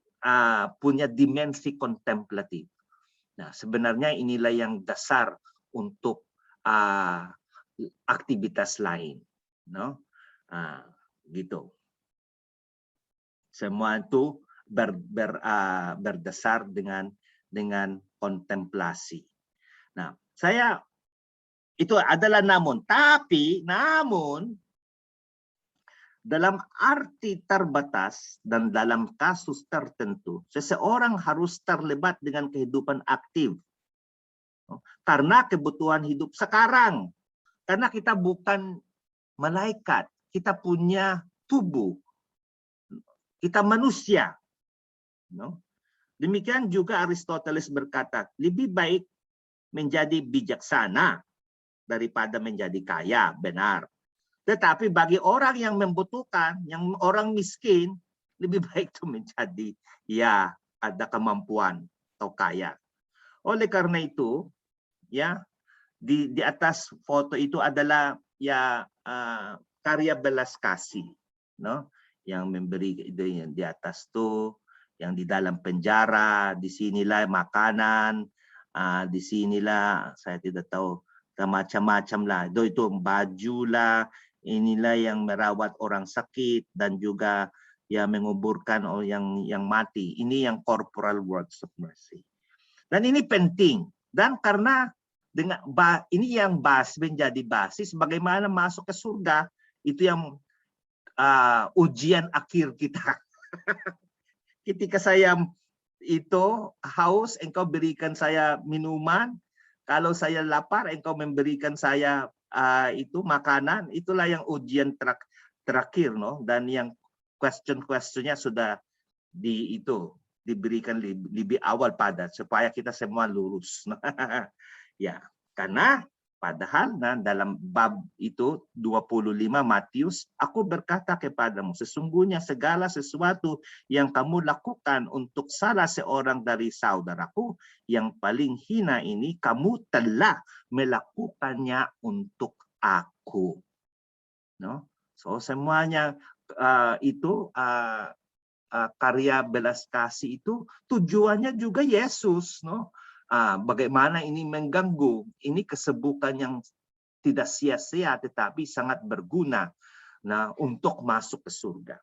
punya dimensi kontemplatif. Nah, sebenarnya inilah yang dasar untuk aktivitas lain. Gitu. Semua itu berdasar dengan kontemplasi. Nah, itu adalah namun dalam arti terbatas dan dalam kasus tertentu, seseorang harus terlibat dengan kehidupan aktif. Karena kebutuhan hidup sekarang. Karena kita bukan malaikat, kita punya tubuh. Kita manusia. Demikian juga Aristoteles berkata, lebih baik menjadi bijaksana daripada menjadi kaya, benar. Tetapi bagi orang yang membutuhkan, yang orang miskin, lebih baik itu menjadi, ya, ada kemampuan atau kaya. Oleh karena itu, ya, di atas foto itu adalah ya karya belas kasih, no? Yang memberi itu yang di atas tuh, yang di dalam penjara, di sinilah makanan, di sinilah saya tidak tahu macam-macam lah. Itu baju lah, inilah yang merawat orang sakit dan juga yang menguburkan orang yang mati. Ini yang corporal works of mercy. Dan ini penting. Dan karena dengan ini yang menjadi basis bagaimana masuk ke surga, itu yang ujian akhir kita. Ketika saya itu haus, engkau berikan saya minuman. Kalau saya lapar, engkau memberikan saya itu makanan. Itulah yang ujian terakhir, no? Dan yang question-questionnya sudah diberikan lebih awal supaya kita semua lurus. Ya, karena padahal dalam bab itu 25 Matius, aku berkata kepadamu, sesungguhnya segala sesuatu yang kamu lakukan untuk salah seorang dari saudaraku yang paling hina ini, kamu telah melakukannya untuk aku. No? So semuanya itu karya belas kasih itu tujuannya juga Yesus, no? Bagaimana ini mengganggu, ini kesibukan yang tidak sia-sia tetapi sangat berguna, nah, untuk masuk ke surga.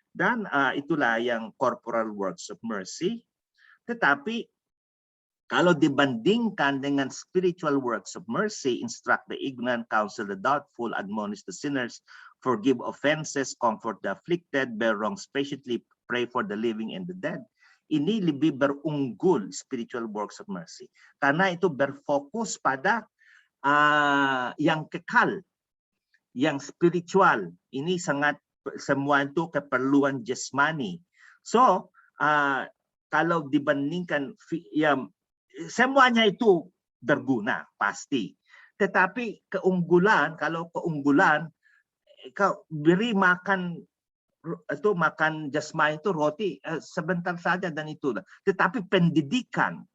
Dan itulah yang corporal works of mercy. Tetapi kalau dibandingkan dengan spiritual works of mercy, instruct the ignorant, counsel the doubtful, admonish the sinners, forgive offenses, comfort the afflicted, bear wrongs patiently, pray for the living and the dead. Ini lebih berunggul spiritual works of mercy. Karena itu berfokus pada yang kekal, yang spiritual. Ini sangat, semua itu keperluan jasmani. So, kalau dibandingkan, semuanya itu berguna, pasti. Tetapi keunggulan, kalau keunggulan, kau beri makan itu makan jasmani itu roti sebentar saja dan itu. Tetapi pendidikan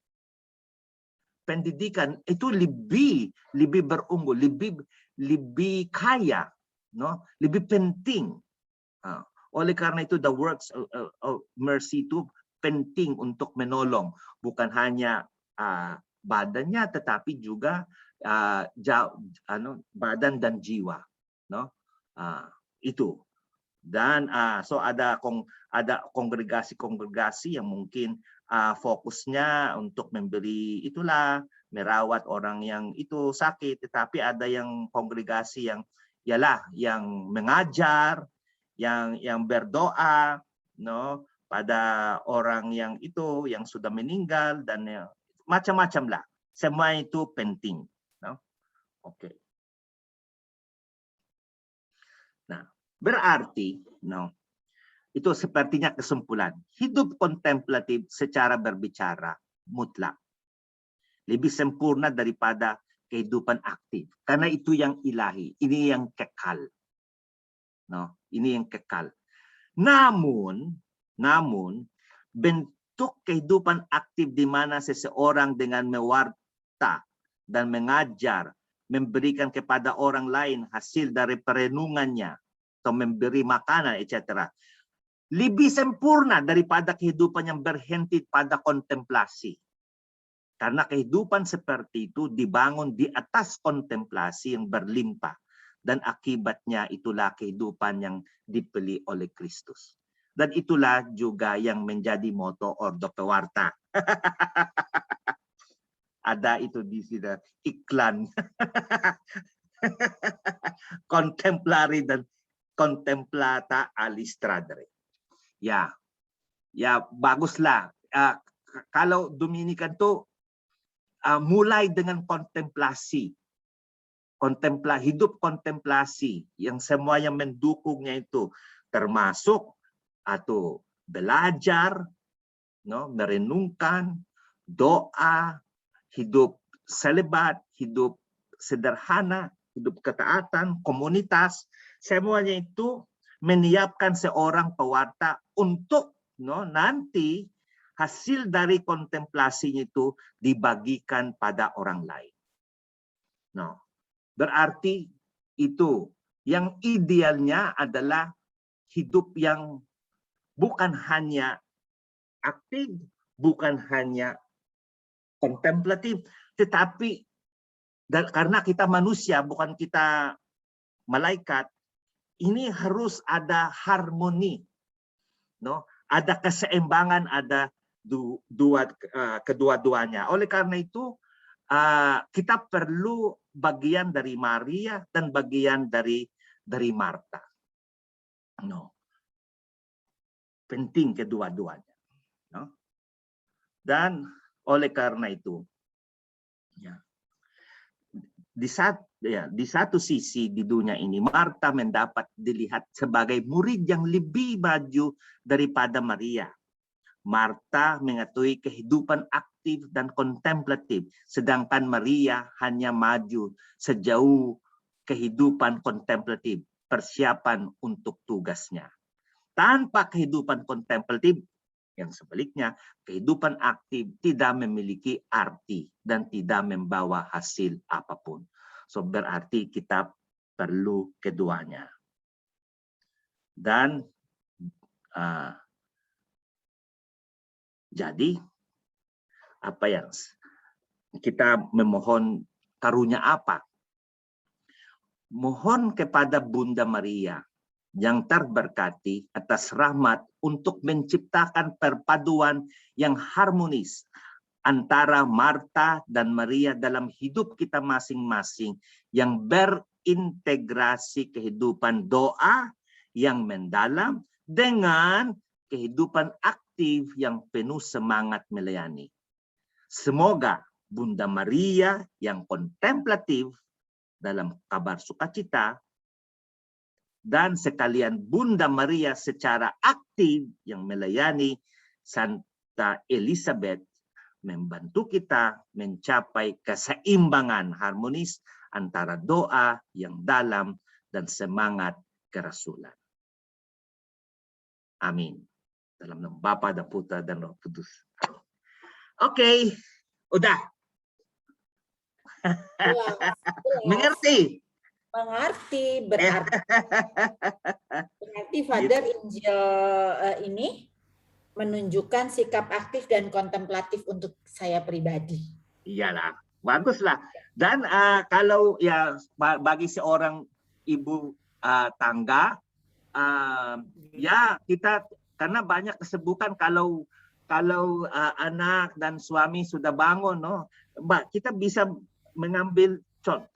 itu lebih berunggul, lebih kaya, no? Lebih penting. Oleh karena itu the works of mercy itu penting untuk menolong bukan hanya badannya tetapi juga badan dan jiwa, no? Itu. Dan so ada kongregasi-kongregasi yang mungkin fokusnya untuk memberi itulah merawat orang yang itu sakit, tetapi ada yang kongregasi yang yang mengajar, yang berdoa, no, pada orang yang itu yang sudah meninggal dan macam-macam lah. Semua itu penting, no? Oke. Nah, berarti, no, itu sepertinya kesimpulan. Hidup kontemplatif secara berbicara mutlak lebih sempurna daripada kehidupan aktif. Karena itu yang ilahi, ini yang kekal. No, ini yang kekal. Namun bentuk kehidupan aktif di mana seseorang dengan mewarta dan mengajar, memberikan kepada orang lain hasil dari perenungannya, atau memberi makanan, etc. Lebih sempurna daripada kehidupan yang berhenti pada kontemplasi. Karena kehidupan seperti itu dibangun di atas kontemplasi yang berlimpah. Dan akibatnya itulah kehidupan yang dipilih oleh Kristus. Dan itulah juga yang menjadi moto Ordo Pewarta. Ada itu di sini iklan. Kontemplari dan Contemplata Alistradre. Ya baguslah. Kalau Dominikan tuh mulai dengan kontemplasi, hidup kontemplasi yang semua yang mendukungnya itu termasuk atau belajar, no, merenungkan, doa, hidup selibat, hidup sederhana, hidup ketaatan, komunitas, semuanya itu menyiapkan seorang pewarta untuk, no, nanti hasil dari kontemplasinya itu dibagikan pada orang lain. No. Berarti itu yang idealnya adalah hidup yang bukan hanya aktif, bukan hanya kontemplatif, tetapi karena kita manusia, bukan kita malaikat, ini harus ada harmoni, no? Ada keseimbangan, ada kedua-duanya. Oleh karena itu, kita perlu bagian dari Maria dan bagian dari Marta. No. Penting kedua-duanya. No? Dan oleh karena itu, ya, di satu sisi di dunia ini, Marta mendapat dilihat sebagai murid yang lebih maju daripada Maria. Marta mengetahui kehidupan aktif dan kontemplatif, sedangkan Maria hanya maju sejauh kehidupan kontemplatif, persiapan untuk tugasnya. Tanpa kehidupan kontemplatif, yang sebaliknya, kehidupan aktif tidak memiliki arti dan tidak membawa hasil apapun. So, berarti kita perlu keduanya. Dan jadi, apa yang kita memohon karunia apa? Mohon kepada Bunda Maria yang terberkati atas rahmat untuk menciptakan perpaduan yang harmonis antara Marta dan Maria dalam hidup kita masing-masing, yang berintegrasi kehidupan doa yang mendalam dengan kehidupan aktif yang penuh semangat melayani. Semoga Bunda Maria yang kontemplatif dalam kabar sukacita dan sekalian Bunda Maria secara aktif yang melayani Santa Elizabeth membantu kita mencapai keseimbangan harmonis antara doa yang dalam dan semangat kerasulan. Amin. Dalam nama Bapa dan Putra dan Roh Kudus. Oke, udah. Mengerti? Mengerti, berarti Father Injil ini menunjukkan sikap aktif dan kontemplatif untuk saya pribadi. Iyalah, baguslah. Dan kalau ya bagi seorang ibu tangga, ya kita karena banyak kesibukan kalau anak dan suami sudah bangun, no, Mbak, kita bisa mengambil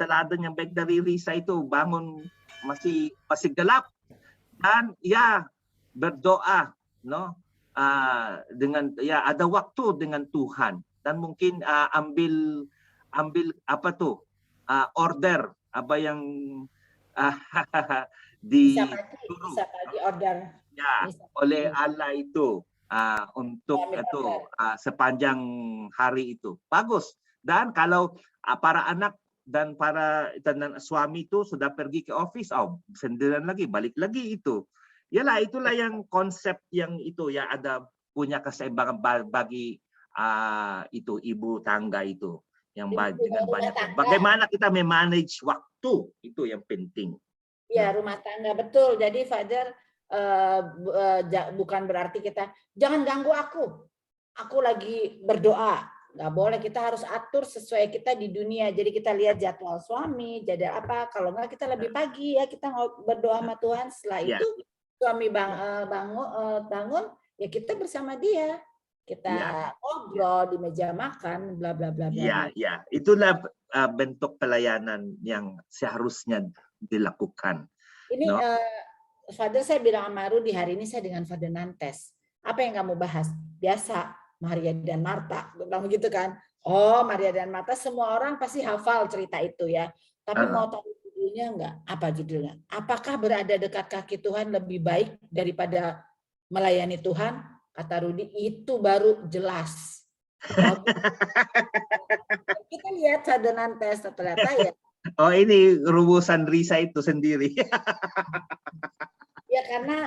teladan yang baik dari Risa itu, bangun masih gelap dan ya berdoa, no, dengan ya ada waktu dengan Tuhan dan mungkin ambil apa tuh order apa yang bisa pagi order ya oleh Allah itu untuk itu sepanjang hari itu bagus. Dan kalau para anak dan para suami itu sudah pergi ke office, sendirian lagi, balik lagi itu. Yalah, itulah yang konsep yang itu ya, ada punya keseimbangan bagi itu ibu tangga itu yang dengan banyak. Bagaimana kita memanage waktu itu yang penting. Ya, rumah tangga, betul. Jadi Father bukan berarti kita jangan ganggu aku lagi berdoa. Nggak boleh, kita harus atur sesuai kita di dunia. Jadi kita lihat jadwal suami, jadwal apa. Kalau nggak kita lebih pagi ya, kita berdoa sama Tuhan. Setelah itu suami bangun, ya kita bersama dia. Kita ngobrol di meja makan, bla bla bla. Iya. Itulah bentuk pelayanan yang seharusnya dilakukan. Ini Father, saya bilang sama Rudi hari ini saya dengan Father Nantes. Apa yang kamu bahas? Biasa. Maria dan Marta, bilang begitu kan? Oh, Maria dan Marta, semua orang pasti hafal cerita itu ya. Tapi mau tahu judulnya enggak? Apa judulnya? Apakah berada dekat kaki Tuhan lebih baik daripada melayani Tuhan? Kata Rudi, itu baru jelas. Kita lihat sadenan tes ternyata ya. Oh, ini rumusan Risa itu sendiri. Ya karena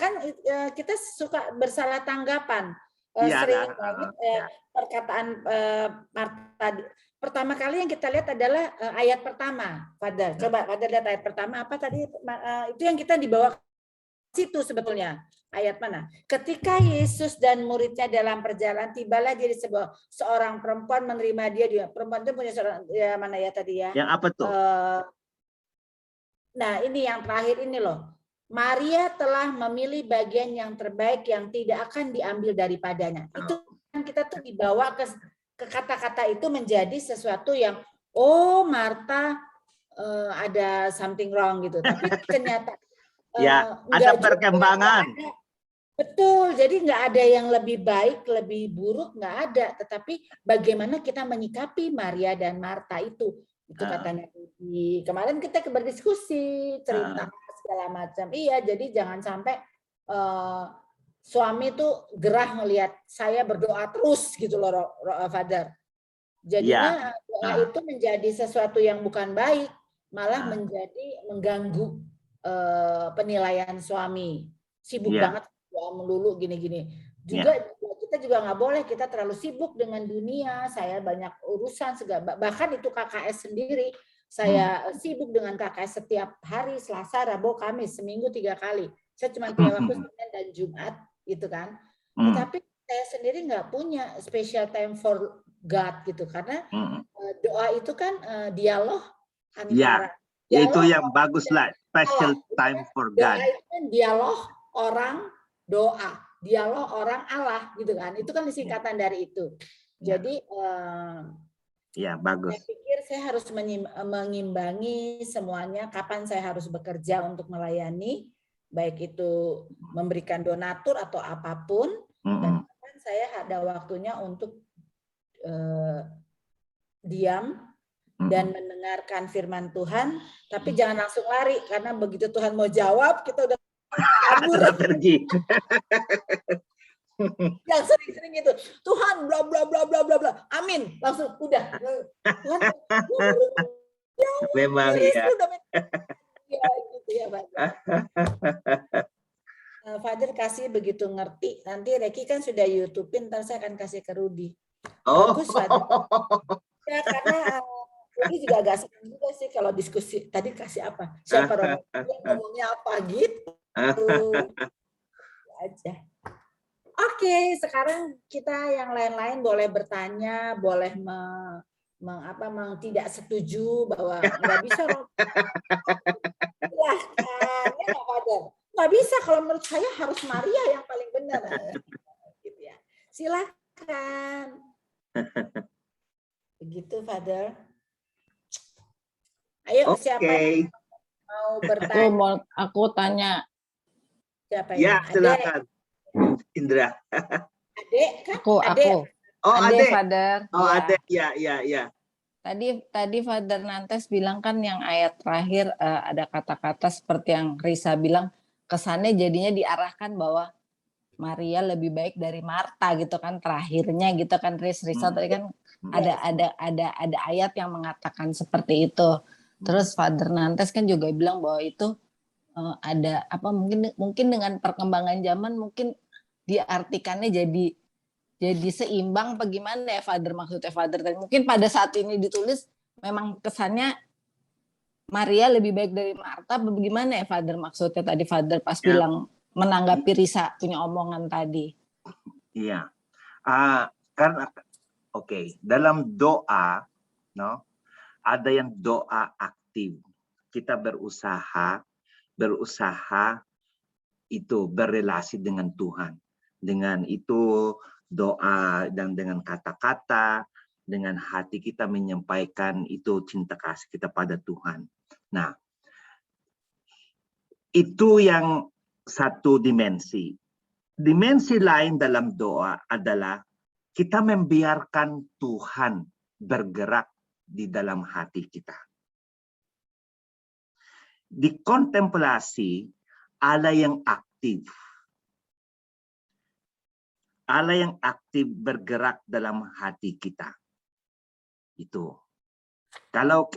kan kita suka bersalah tanggapan. sering banget perkataan Marta. Pertama kali yang kita lihat adalah ayat pertama, Father. Coba Father lihat ayat pertama apa tadi? Itu yang kita dibawa ke situ sebetulnya. Ayat mana? Ketika Yesus dan muridnya dalam perjalanan, tibalah dia di seorang perempuan menerima dia. Perempuan itu punya seorang, ya mana ya tadi ya? Yang apa tuh? Nah ini yang terakhir ini loh. Maria telah memilih bagian yang terbaik yang tidak akan diambil daripadanya. Itu kan kita tuh dibawa ke kata-kata itu menjadi sesuatu yang Marta ada something wrong gitu. Tapi ternyata ya ada perkembangan. Betul, jadi nggak ada yang lebih baik, lebih buruk, nggak ada. Tetapi bagaimana kita menyikapi Maria dan Marta itu katanya. Kemarin kita berdiskusi, cerita segala macam. Iya, jadi jangan sampai suami tuh gerah ngelihat saya berdoa terus gitu loh, Father. Jadinya doa itu menjadi sesuatu yang bukan baik, malah menjadi mengganggu penilaian suami. Sibuk banget doa melulu gini-gini. Juga kita juga nggak boleh kita terlalu sibuk dengan dunia. Saya banyak urusan segala, bahkan itu KKS sendiri. Saya sibuk dengan KKS setiap hari, Selasa, Rabu, Kamis, seminggu 3 kali. Saya cuma punya waktu Senin dan Jumat, gitu kan. Tetapi saya sendiri nggak punya special time for God gitu, karena doa itu kan dialog antara. Itu yang bagus lah, special time for God. Doa itu kan dialog orang doa, dialog orang Allah gitu kan. Itu kan singkatan dari itu. Jadi bagus. Saya pikir saya harus mengimbangi semuanya. Kapan saya harus bekerja untuk melayani, baik itu memberikan donatur atau apapun, dan kapan saya ada waktunya untuk diam dan mendengarkan firman Tuhan, tapi jangan langsung lari, karena begitu Tuhan mau jawab kita udah sudah pergi. Yang sering-sering itu, Tuhan bla bla bla bla bla bla, amin, langsung udah. Tuhan, memang ya. Gitu ya, Pak. Father kasih begitu ngerti, nanti Reki kan sudah YouTube-in, ntar saya akan kasih ke Rudy. Bagus, Father. Ya, karena Rudy juga agak senang juga sih kalau diskusi. Tadi kasih apa? Siapa ngomongnya apa gitu. Aja. Oke, sekarang kita yang lain-lain boleh bertanya, boleh tidak setuju bahwa nggak bisa. Silahkan, ya Father. Nggak bisa, kalau menurut saya harus Maria yang paling benar. Gitu ya. Silahkan. Begitu, Father. Ayo, siapa yang mau bertanya? Aku tanya. Siapa ya, silakan. Indra. Adek kan? Aku. Oh, Adek, Father. Oh, ya. Adek, ya. Tadi Father Nantes bilang kan yang ayat terakhir ada kata-kata seperti yang Risa bilang, kesannya jadinya diarahkan bahwa Maria lebih baik dari Marta gitu kan, terakhirnya gitu kan. Risa tadi kan ada ayat yang mengatakan seperti itu. Terus Father Nantes kan juga bilang bahwa itu ada apa, mungkin dengan perkembangan zaman mungkin diartikannya jadi seimbang bagaimana ya Father, maksudnya Father tadi. Mungkin pada saat ini ditulis memang kesannya Maria lebih baik dari Marta, bagaimana ya Father, maksudnya tadi Father pas bilang menanggapi Risa punya omongan tadi. Iya. Karena dalam doa ada yang doa aktif. Kita berusaha itu berrelasi dengan Tuhan. Dengan itu doa dan dengan kata-kata, dengan hati kita menyampaikan itu cinta kasih kita pada Tuhan. Nah, itu yang satu dimensi. Dimensi lain dalam doa adalah kita membiarkan Tuhan bergerak di dalam hati kita. Di kontemplasi Allah yang aktif. Allah yang aktif bergerak dalam hati kita. Itu. Kalau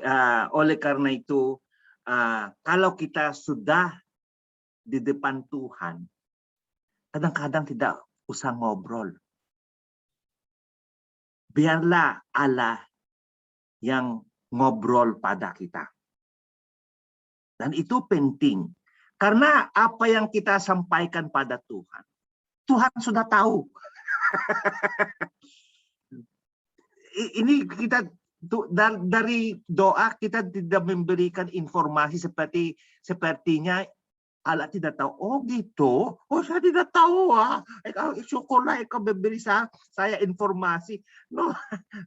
oleh karena itu kalau kita sudah di depan Tuhan, kadang-kadang tidak usah ngobrol. biarlah Allah yang ngobrol pada kita. Dan itu penting. Karena apa yang kita sampaikan pada Tuhan, Tuhan sudah tahu. Ini kita dari doa kita tidak memberikan informasi sepertinya Allah tidak tahu. Oh gitu. Oh saya tidak tahu. Syukurlah kau memberi saya informasi. No,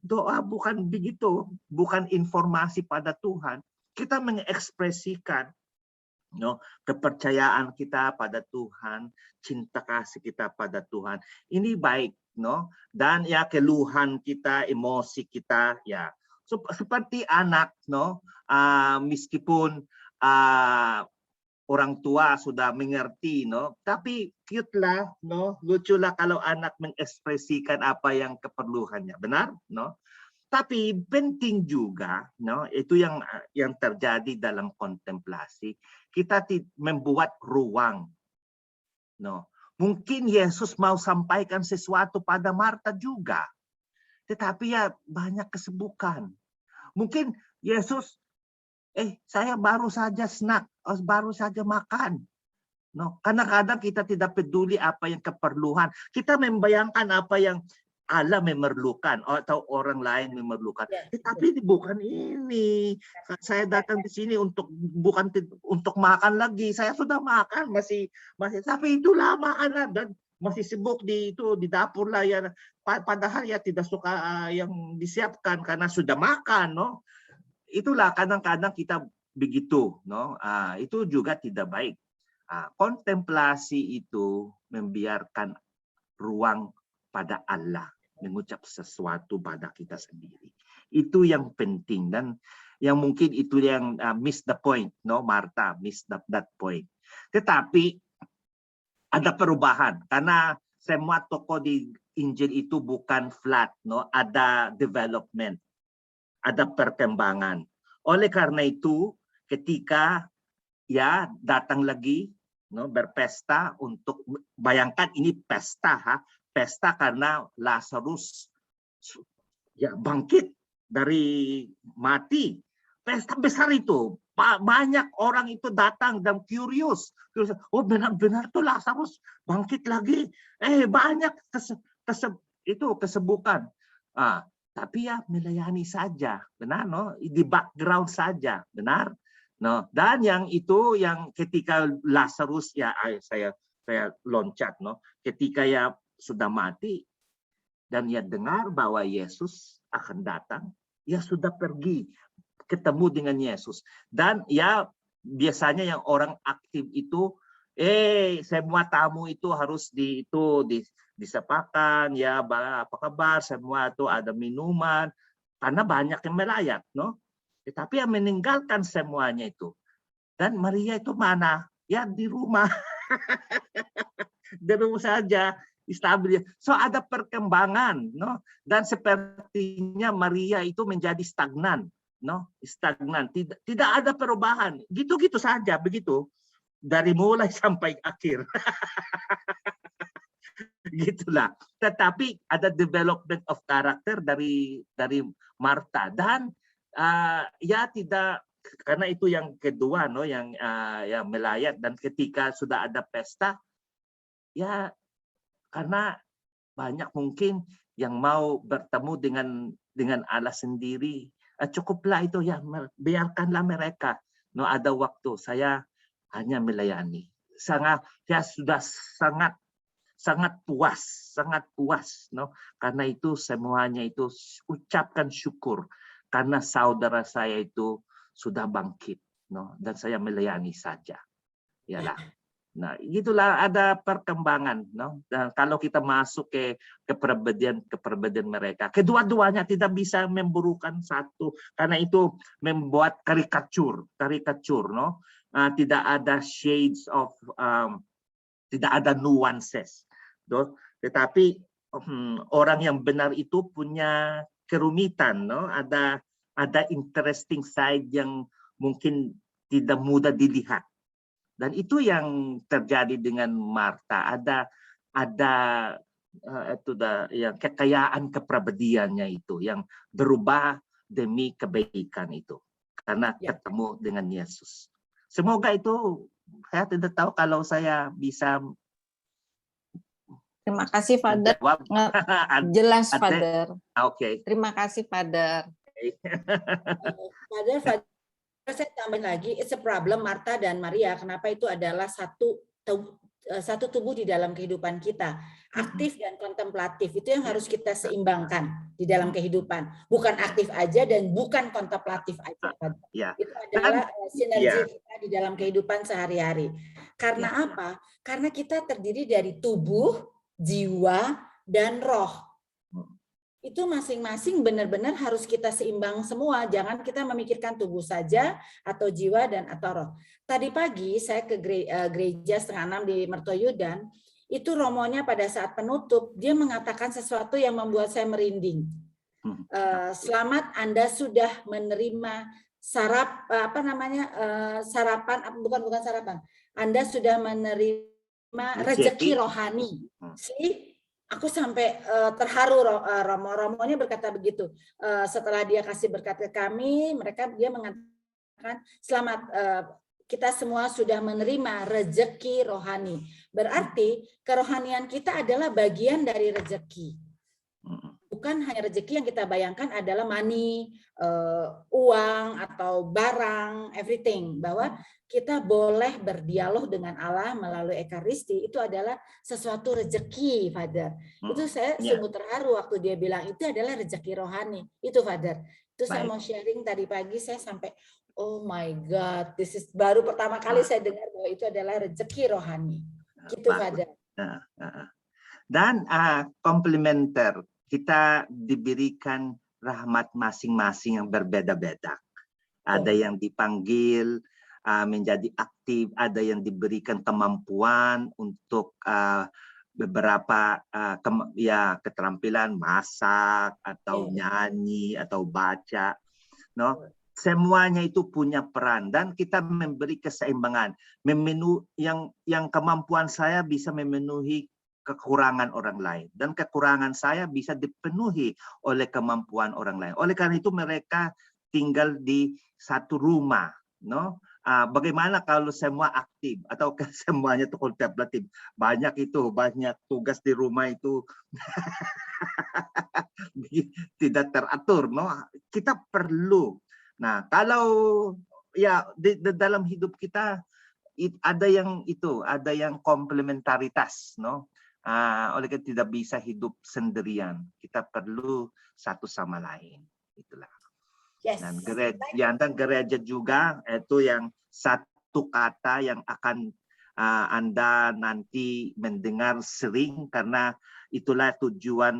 doa bukan begitu. Bukan informasi pada Tuhan. Kita mengekspresikan kepercayaan kita pada Tuhan, cinta kasih kita pada Tuhan. Ini baik, dan ya keluhan kita, emosi kita, ya seperti anak, meskipun orang tua sudah mengerti, tapi cute lah, lucu lah kalau anak mengekspresikan apa yang keperluannya, benar, Tapi penting juga, itu yang terjadi dalam kontemplasi. Kita membuat ruang. Mungkin Yesus mau sampaikan sesuatu pada Marta juga. Tetapi ya banyak kesibukan. Mungkin Yesus, saya baru saja snack, baru saja makan. Kadang-kadang kita tidak peduli apa yang keperluan. Kita membayangkan apa yang Allah memerlukan atau orang lain memerlukan. Tetapi bukan ini. Saya datang di sini bukan untuk makan lagi. Saya sudah makan masih tapi itu lama anak dan masih sibuk di dapur lah ya. Padahal ya tidak suka yang disiapkan karena sudah makan, Itulah kadang-kadang kita begitu, itu juga tidak baik. Kontemplasi itu membiarkan ruang pada Allah mengucap sesuatu pada kita sendiri. Itu yang penting dan yang mungkin itu yang miss the point, Marta miss that point. Tetapi ada perubahan karena semua tokoh di Injil itu bukan flat, ada development, ada perkembangan. Oleh karena itu, ketika ya datang lagi berpesta untuk bayangkan ini pesta, pesta karena Lazarus ya bangkit dari mati. Pesta besar itu. Banyak orang itu datang dan curious. Oh benar-benar tuh Lazarus bangkit lagi. Banyak kesibukan. Tapi ya melayani saja. Benar, di background saja. Benar. Dan yang itu yang ketika Lazarus ya saya loncat, ketika ya sudah mati dan ia dengar bahwa Yesus akan datang, ia sudah pergi ketemu dengan Yesus. Dan ya biasanya yang orang aktif itu semua tamu itu harus disepakan ya apa kabar, semua itu ada minuman karena banyak yang melayat, Tetapi yang meninggalkan semuanya itu. Dan Maria itu mana? Ya di rumah. Di rumah saja. Stabil. So ada perkembangan, dan sepertinya Maria itu menjadi stagnan, stagnan, tidak ada perubahan, gitu-gitu saja begitu dari mulai sampai akhir. Gitulah. Tetapi ada development of character dari Marta dan ya tidak karena itu yang kedua, yang melayat dan ketika sudah ada pesta ya. Karena banyak mungkin yang mau bertemu dengan Allah sendiri. Cukuplah itu ya, biarkanlah mereka. Ada waktu saya hanya melayani. Saya sudah sangat puas, Karena itu semuanya itu ucapkan syukur karena saudara saya itu sudah bangkit, dan saya melayani saja. Yalah. Nah, itulah ada perkembangan, Dan kalau kita masuk ke kepribadian mereka, kedua-duanya tidak bisa memburukan satu, karena itu membuat karikatur, Tidak ada shades of, tidak ada nuances, Tetapi orang yang benar itu punya kerumitan, Ada interesting side yang mungkin tidak mudah dilihat. Dan itu yang terjadi dengan Marta. Ada yang kekayaan kepribadiannya itu yang berubah demi kebaikan itu karena ketemu dengan Yesus. Semoga itu, saya tidak tahu kalau saya bisa. Terima kasih, Father. Jelas, Father. Oke. Terima kasih, Father. Father, saya tambah lagi, it's a problem Marta dan Maria. Kenapa itu adalah satu tubuh di dalam kehidupan kita, aktif dan kontemplatif. Itu yang harus kita seimbangkan di dalam kehidupan. Bukan aktif aja dan bukan kontemplatif aja. Itu adalah sinergi kita di dalam kehidupan sehari-hari. Karena apa? Karena kita terdiri dari tubuh, jiwa, dan roh. Itu masing-masing benar-benar harus kita seimbang semua. Jangan kita memikirkan tubuh saja atau jiwa dan atau roh. Tadi pagi saya ke gereja 5:30 di Mertoyudan. Itu romonya pada saat penutup dia mengatakan sesuatu yang membuat saya merinding. Selamat, Anda sudah menerima sarapan, bukan sarapan. Anda sudah menerima rezeki rohani. Aku sampai terharu. Romonya berkata begitu. Setelah dia kasih berkat ke kami, dia mengatakan, selamat, kita semua sudah menerima rezeki rohani. Berarti kerohanian kita adalah bagian dari rezeki. Bukan hanya rezeki yang kita bayangkan adalah money, uang atau barang, everything. Bahwa kita boleh berdialog dengan Allah melalui Ekaristi, itu adalah sesuatu rezeki, Father. Itu saya sungguh terharu waktu dia bilang itu adalah rezeki rohani. Itu, Father. Itu saya mau sharing tadi pagi, saya sampai, oh my God, this is baru pertama kali saya dengar bahwa itu adalah rezeki rohani. Gitu, Father. Dan komplementer, kita diberikan rahmat masing-masing yang berbeda-beda. Ada yang dipanggil menjadi aktif, ada yang diberikan kemampuan untuk beberapa keterampilan masak atau nyanyi atau baca, no? Semuanya itu punya peran dan kita memberi keseimbangan. Yang kemampuan saya bisa memenuhi kekurangan orang lain dan kekurangan saya bisa dipenuhi oleh kemampuan orang lain. Oleh karena itu mereka tinggal di satu rumah, no? Bagaimana kalau semua aktif atau semuanya itu kontemplatif? Banyak tugas di rumah itu tidak teratur, no? Kita perlu. Nah, kalau di dalam hidup kita ada yang komplementaritas, no? Oleh karena tidak bisa hidup sendirian, kita perlu satu sama lain. Itulah. Dan gereja juga itu yang satu kata yang akan Anda nanti mendengar sering karena itulah tujuan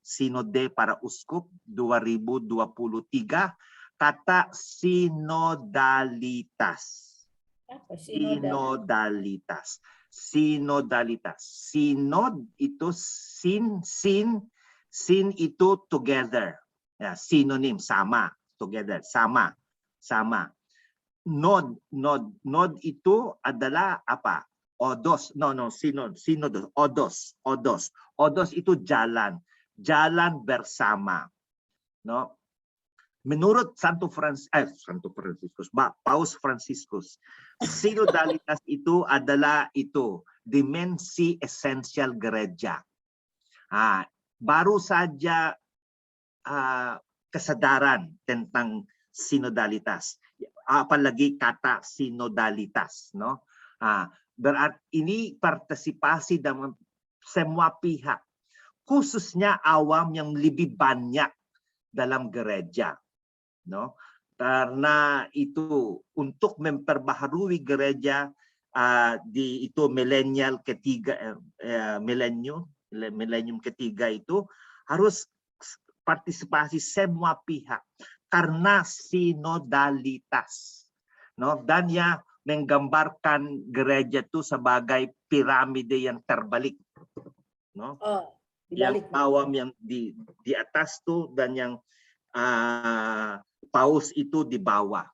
sinode para uskup 2023, kata sinodalitas. Sinodalitas. Sinod itu sin itu together. Ya, sinonim sama. Together, sama. Nod itu adalah apa? Odos, sinodos, odos itu jalan bersama, no? Menurut Paus Fransiskus, sinodalitas itu adalah dimensi esensial gereja. Baru saja kesadaran tentang sinodalitas, apalagi kata sinodalitas, no? Berarti ini partisipasi dalam semua pihak, khususnya awam yang lebih banyak dalam gereja, no? Karena itu untuk memperbaharui gereja di milenium ketiga itu harus partisipasi semua pihak karena sinodalitas, no? Dan ya menggambarkan gereja itu sebagai piramide yang terbalik, no? Yang awam yang di atas tuh dan yang paus itu di bawah,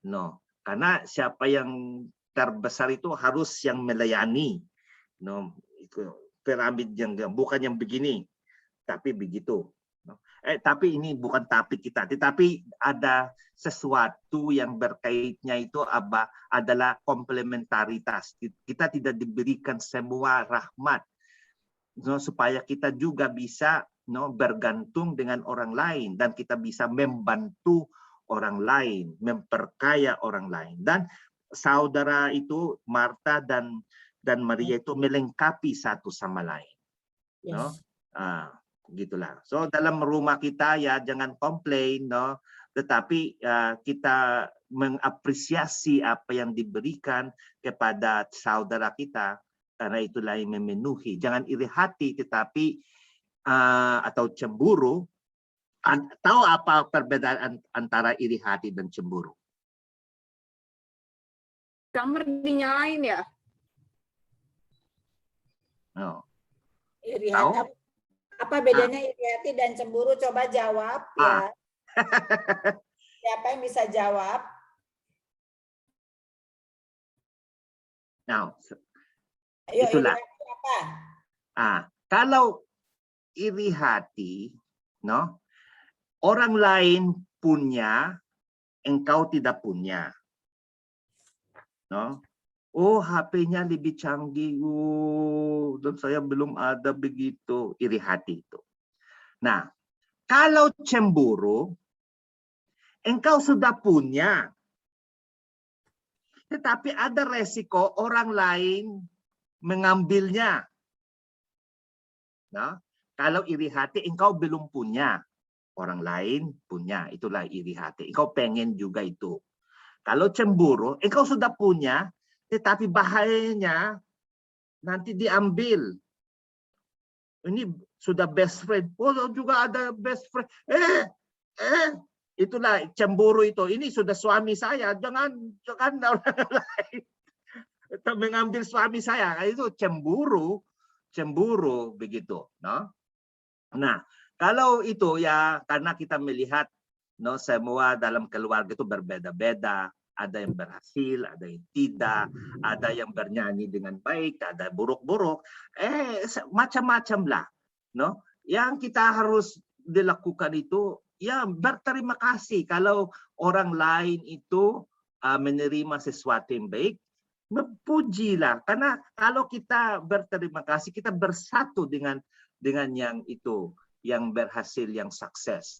no? Karena siapa yang terbesar itu harus yang melayani, no? Itu piramid yang bukan yang begini, tapi begitu. Tapi ini bukan topik kita, tetapi ada sesuatu yang berkaitnya itu adalah komplementaritas. Kita tidak diberikan semua rahmat, supaya kita juga bisa bergantung dengan orang lain dan kita bisa membantu orang lain, memperkaya orang lain. Dan saudara itu Marta dan Maria itu melengkapi satu sama lain. Yes. Gitulah. So dalam rumah kita ya jangan komplain, tetapi kita mengapresiasi apa yang diberikan kepada saudara kita, karena itulah yang memenuhi. Jangan iri hati, tetapi atau cemburu. Tahu apa perbedaan antara iri hati dan cemburu? Kamar dinyalain ya? No. Iri Tahu? hati, apa bedanya iri hati dan cemburu? Coba jawab ya. Siapa yang bisa jawab? Now, Ayo, itulah. iri hati apa? Kalau iri hati, orang lain punya, engkau tidak punya. Oh, HP-nya lebih canggih, dan saya belum ada, begitu. Iri hati itu. Nah, kalau cemburu, engkau sudah punya, tetapi ada resiko orang lain mengambilnya. Kalau iri hati, engkau belum punya, orang lain punya, itulah iri hati. Engkau pengen juga itu. Kalau cemburu, engkau sudah punya, tetapi bahayanya nanti diambil. Ini sudah best friend. Oh, juga ada best friend. Itulah cemburu itu. Ini sudah suami saya. Jangan orang lain mengambil suami saya. Itu cemburu. Cemburu begitu. Nah, kalau itu ya karena kita melihat semua dalam keluarga itu berbeda-beda. Ada yang berhasil, ada yang tidak, ada yang bernyanyi dengan baik, ada buruk-buruk, macam-macam lah. Yang kita harus dilakukan itu, ya berterima kasih kalau orang lain itu menerima sesuatu yang baik, memujilah. Karena kalau kita berterima kasih, kita bersatu dengan yang itu, yang berhasil, yang sukses,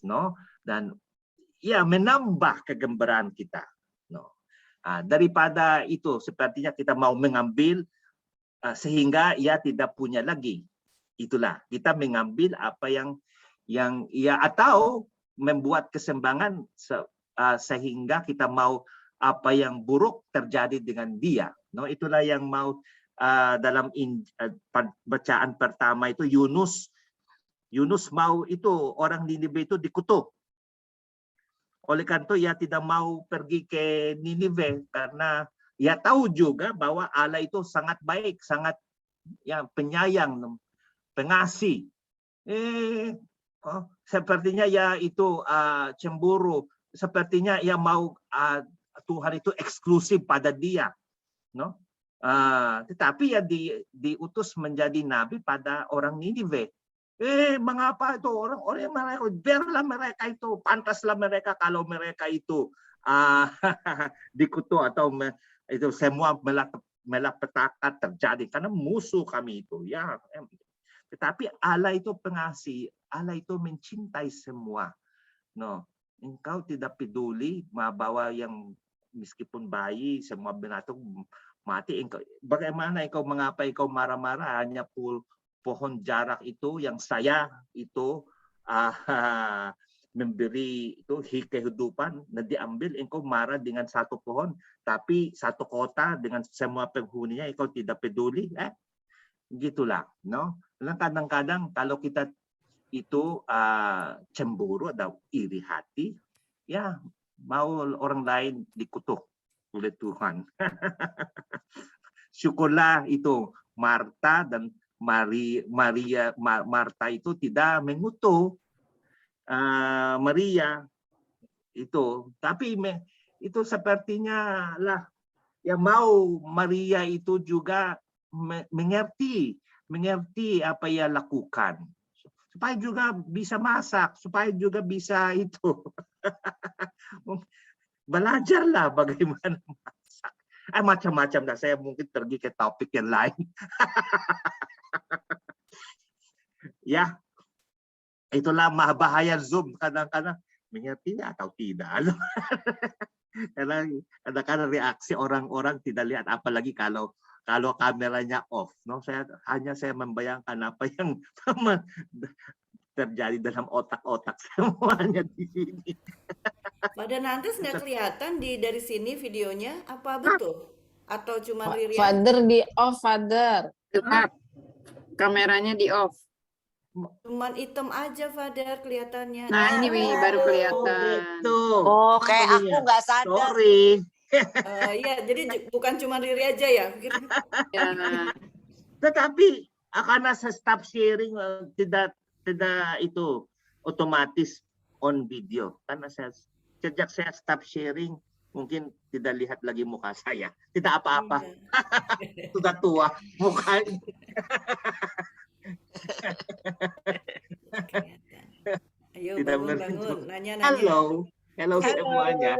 dan ya menambah kegembiraan kita. Daripada itu sepertinya kita mau mengambil sehingga ia tidak punya lagi. Itulah kita mengambil apa yang ia atau membuat kesembangan sehingga kita mau apa yang buruk terjadi dengan dia. Itulah yang mau dalam bacaan pertama itu Yunus mau itu orang Niniwe itu dikutuk. Oleh karena itu ia tidak mau pergi ke Niniwe karena ia tahu juga bahwa Allah itu sangat baik, sangat penyayang, pengasih. Sepertinya ia itu cemburu, sepertinya ia mau Tuhan itu eksklusif pada dia, tetapi ia diutus menjadi nabi pada orang Niniwe. Mengapa itu orang mereka, biarlah mereka itu, pantaslah mereka kalau mereka itu dikutuk atau itu semua malapetaka terjadi karena musuh kami itu. Ya, tetapi Allah itu pengasih, Allah itu mencintai semua. Engkau tidak peduli bahwa yang meskipun bayi semua binatang mati, bagaimana mengapa engkau marah-marah hanya pohon jarak itu yang saya itu memberi itu kehidupan dan diambil, engkau marah dengan satu pohon, tapi satu kota dengan semua penghuninya engkau tidak peduli, gitulah. Kadang-kadang kalau kita itu cemburu atau iri hati, ya mau orang lain dikutuk oleh Tuhan. Syukurlah itu Marta dan Marta itu tidak mengutuk Maria itu, tapi itu sepertinya lah yang mau Maria itu juga mengerti mengerti apa ia lakukan. Supaya juga bisa masak, supaya juga bisa itu. Belajarlah bagaimana masak. Macam-macam dah. Saya mungkin pergi ke topik yang lain. Ya, itulah bahaya Zoom kadang-kadang mengerti atau tidak. Karena kadang-kadang reaksi orang-orang tidak lihat, apalagi kalau kameranya off. No, saya membayangkan apa yang terjadi dalam otak-otak semuanya di sini. Father Nantes nggak kelihatan dari sini videonya, apa betul? Atau cuma Riri aja? Father di off, Father. Gelap. Kameranya di off. Cuman hitam aja, Father, kelihatannya. Nah, ini Wi, baru kelihatan. Gitu. Oh, kayak aku nggak sadar. Sorry. Iya, jadi bukan cuma Riri aja ya? Ya. Tetapi karena saya stop sharing, tidak itu otomatis on video. Karena sejak saya stop sharing, mungkin tidak lihat lagi muka saya. Tidak apa-apa. Sudah tua mukanya. Ayo Tidak bangun, nanya. Halo semuanya.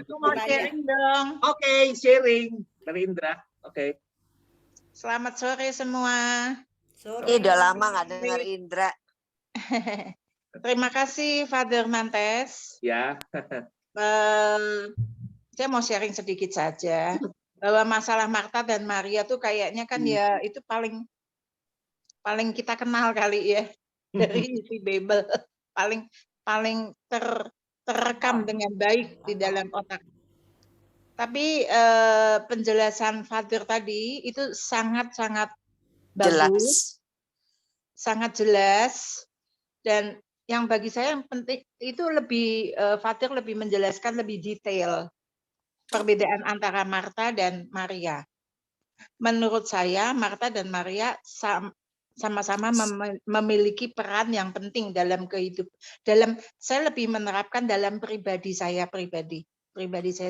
Aku mau sharing dong. Oke, sharing dari Indra. Oke. Selamat sore semua. Sore. Udah lama nggak dengar Indra. Terima kasih Father Nantes. Ya. Saya mau sharing sedikit saja bahwa masalah Marta dan Maria tuh kayaknya kan ya itu paling kita kenal kali ya dari isi Bible, paling terekam dengan baik di dalam otak. Tapi penjelasan Father tadi itu sangat-sangat bagus, sangat jelas, dan yang bagi saya yang penting itu lebih Father lebih menjelaskan lebih detail perbedaan antara Marta dan Maria. Menurut saya Marta dan Maria sama-sama memiliki peran yang penting dalam saya lebih menerapkan dalam pribadi saya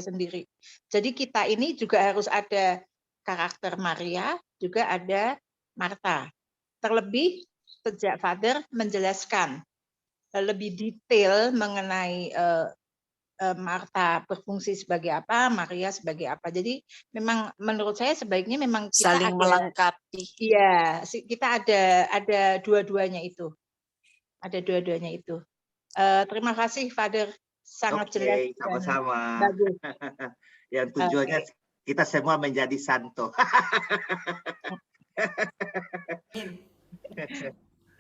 sendiri. Jadi kita ini juga harus ada karakter Maria, juga ada Marta. Terlebih sejak Father menjelaskan lebih detail mengenai Marta berfungsi sebagai apa, Maria sebagai apa. Jadi memang menurut saya sebaiknya memang kita saling melengkapi. Iya, kita ada dua-duanya itu. Ada dua-duanya itu. Terima kasih Father, sangat jelas. Sama-sama. Bagus. Yang tujuannya kita semua menjadi santo.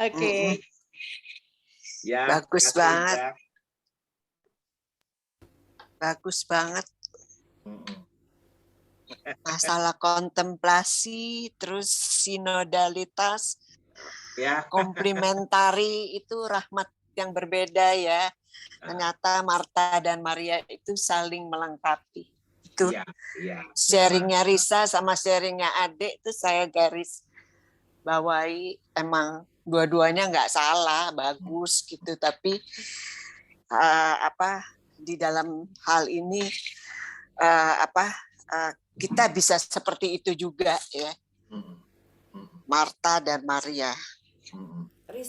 Oke. Ya, Bagus banget. Bagus banget. Masalah kontemplasi, terus sinodalitas, ya, komplementari, itu rahmat yang berbeda ya. Ternyata Marta dan Maria itu saling melengkapi. Itu sharingnya Risa sama sharingnya Adik itu saya garis bawahi, emang dua-duanya nggak salah, bagus gitu. Tapi di dalam hal ini kita bisa seperti itu juga ya, Marta dan Maria.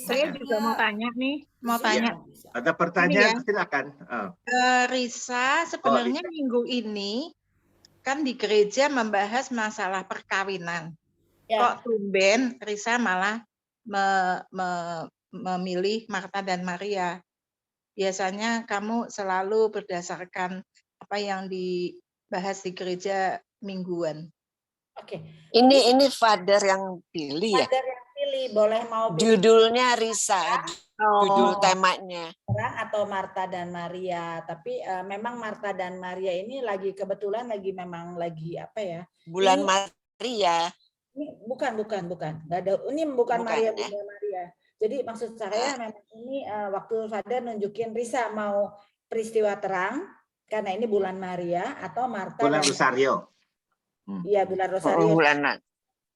Saya juga mau tanya nih, Ada pertanyaan, silakan. Risa, sebenarnya minggu ini kan di gereja membahas masalah perkawinan. Kok tumben Risa malah memilih Marta dan Maria? Biasanya kamu selalu berdasarkan apa yang dibahas di gereja mingguan. Oke. Ini Father yang pilih ya? Father yang pilih, boleh mau pilih. Judulnya Risa, judul temanya. Atau Marta dan Maria, tapi memang Marta dan Maria ini kebetulan memang lagi apa ya? Bulan Maria. Ini bukan. Nggak ada. Ini bukan Maria, Bunda Maria. Jadi maksud saya memang ini waktu Father nunjukin Risa mau peristiwa terang karena ini bulan Maria atau Marta bulan Rosario. Iya, bulan Rosario.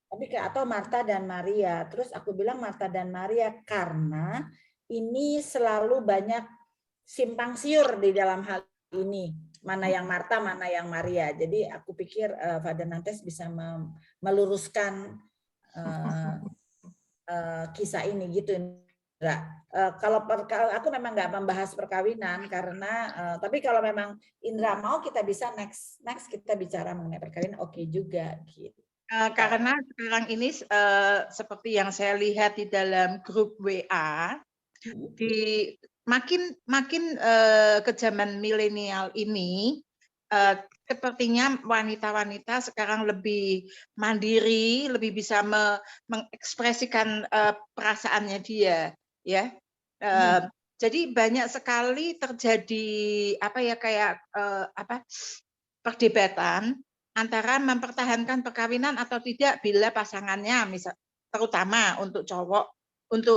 Tapi atau Marta dan Maria. Terus aku bilang Marta dan Maria karena ini selalu banyak simpang siur di dalam hal ini. Mana yang Marta, mana yang Maria. Jadi aku pikir Father Nantes bisa meluruskan kisah ini gitu. Indra. Kalau aku memang nggak membahas perkawinan karena tapi kalau memang Indra mau kita bisa next kita bicara mengenai perkawinan, oke juga gitu. Karena sekarang ini seperti yang saya lihat di dalam grup WA, makin ke zaman milenial ini, sepertinya wanita-wanita sekarang lebih mandiri, lebih bisa mengekspresikan perasaannya dia, ya. Jadi banyak sekali terjadi perdebatan antara mempertahankan perkawinan atau tidak bila pasangannya, misal terutama untuk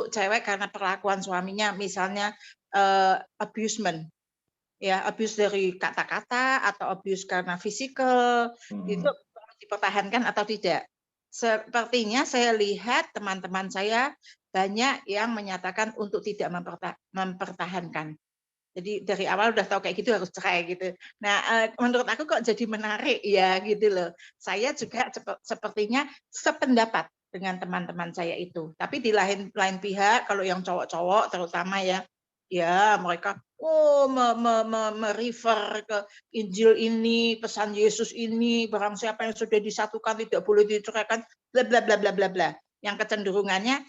cewek karena perlakuan suaminya, misalnya abusement. Ya, abuse dari kata-kata atau abuse karena fisikal, itu perlu dipertahankan atau tidak. Sepertinya saya lihat teman-teman saya banyak yang menyatakan untuk tidak mempertahankan. Jadi dari awal udah tahu kayak gitu harus cerai gitu. Nah, menurut aku kok jadi menarik ya gitu loh. Saya juga sepertinya sependapat dengan teman-teman saya itu. Tapi di lain pihak kalau yang cowok-cowok terutama ya mereka merefer ke Injil ini, pesan Yesus ini, barang siapa yang sudah disatukan tidak boleh diceraikan, bla bla bla bla bla bla. Yang kecenderungannya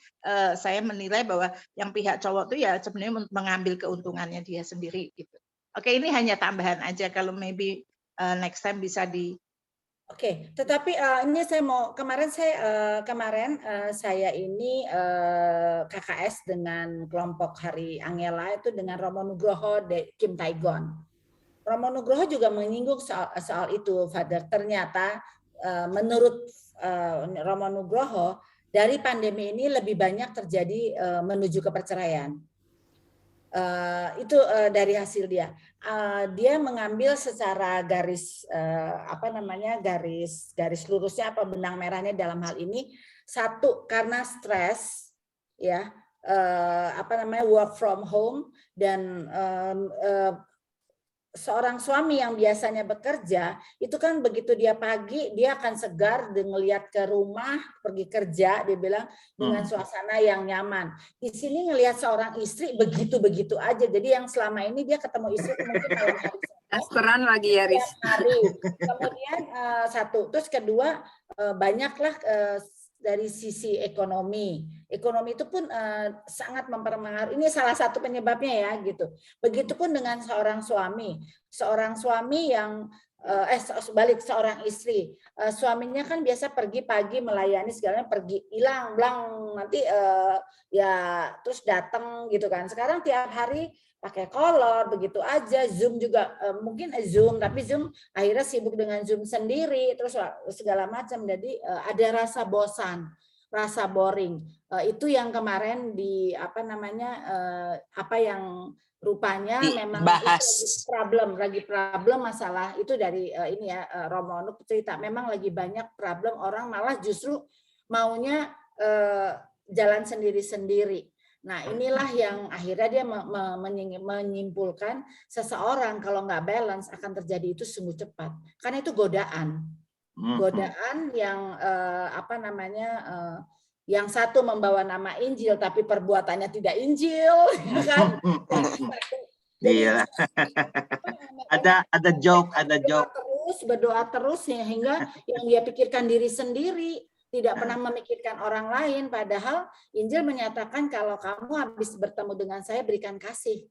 saya menilai bahwa yang pihak cowok itu ya sebenarnya mengambil keuntungannya dia sendiri gitu. Oke, ini hanya tambahan aja, kalau maybe next time bisa di. Oke, tetapi ini saya mau kemarin saya ini KKS dengan kelompok Hari Angela itu dengan Romo Nugroho Kim Taigon. Romo Nugroho juga menyinggung soal itu, Father. Ternyata menurut Romo Nugroho dari pandemi ini lebih banyak terjadi menuju ke perceraian. Itu dari hasil dia. Dia mengambil secara garis garis lurusnya apa benang merahnya dalam hal ini, satu karena stres, ya, work from home, dan seorang suami yang biasanya bekerja itu kan begitu dia pagi dia akan segar dengan melihat ke rumah pergi kerja, dia bilang dengan suasana yang nyaman. Di sini ngelihat seorang istri begitu aja, jadi yang selama ini dia ketemu istri mungkin malam hari Dasteran lagi ya, Riz. Kemudian satu, terus kedua banyaklah dari sisi ekonomi itu pun sangat mempengaruhi. Ini salah satu penyebabnya ya gitu. Begitupun dengan seorang suami yang seorang istri, suaminya kan biasa pergi pagi melayani segalanya, pergi hilang blang nanti ya terus datang gitu kan. Sekarang tiap hari pakai kolor begitu aja, Zoom juga mungkin Zoom, tapi Zoom akhirnya sibuk dengan Zoom sendiri terus segala macam, jadi ada rasa bosan, rasa boring. Itu yang kemarin yang rupanya memang lagi problem masalah itu dari Romo Nuk cerita, memang lagi banyak problem, orang malah justru maunya jalan sendiri-sendiri. Nah, inilah yang akhirnya dia menyimpulkan seseorang kalau nggak balance akan terjadi itu sungguh cepat. Karena itu godaan. Godaan yang yang satu membawa nama Injil tapi perbuatannya tidak Injil, kan? Iya. ada joke. Berdoa terus sehingga yang dia pikirkan diri sendiri, tidak pernah memikirkan orang lain, padahal Injil menyatakan kalau kamu habis bertemu dengan saya berikan kasih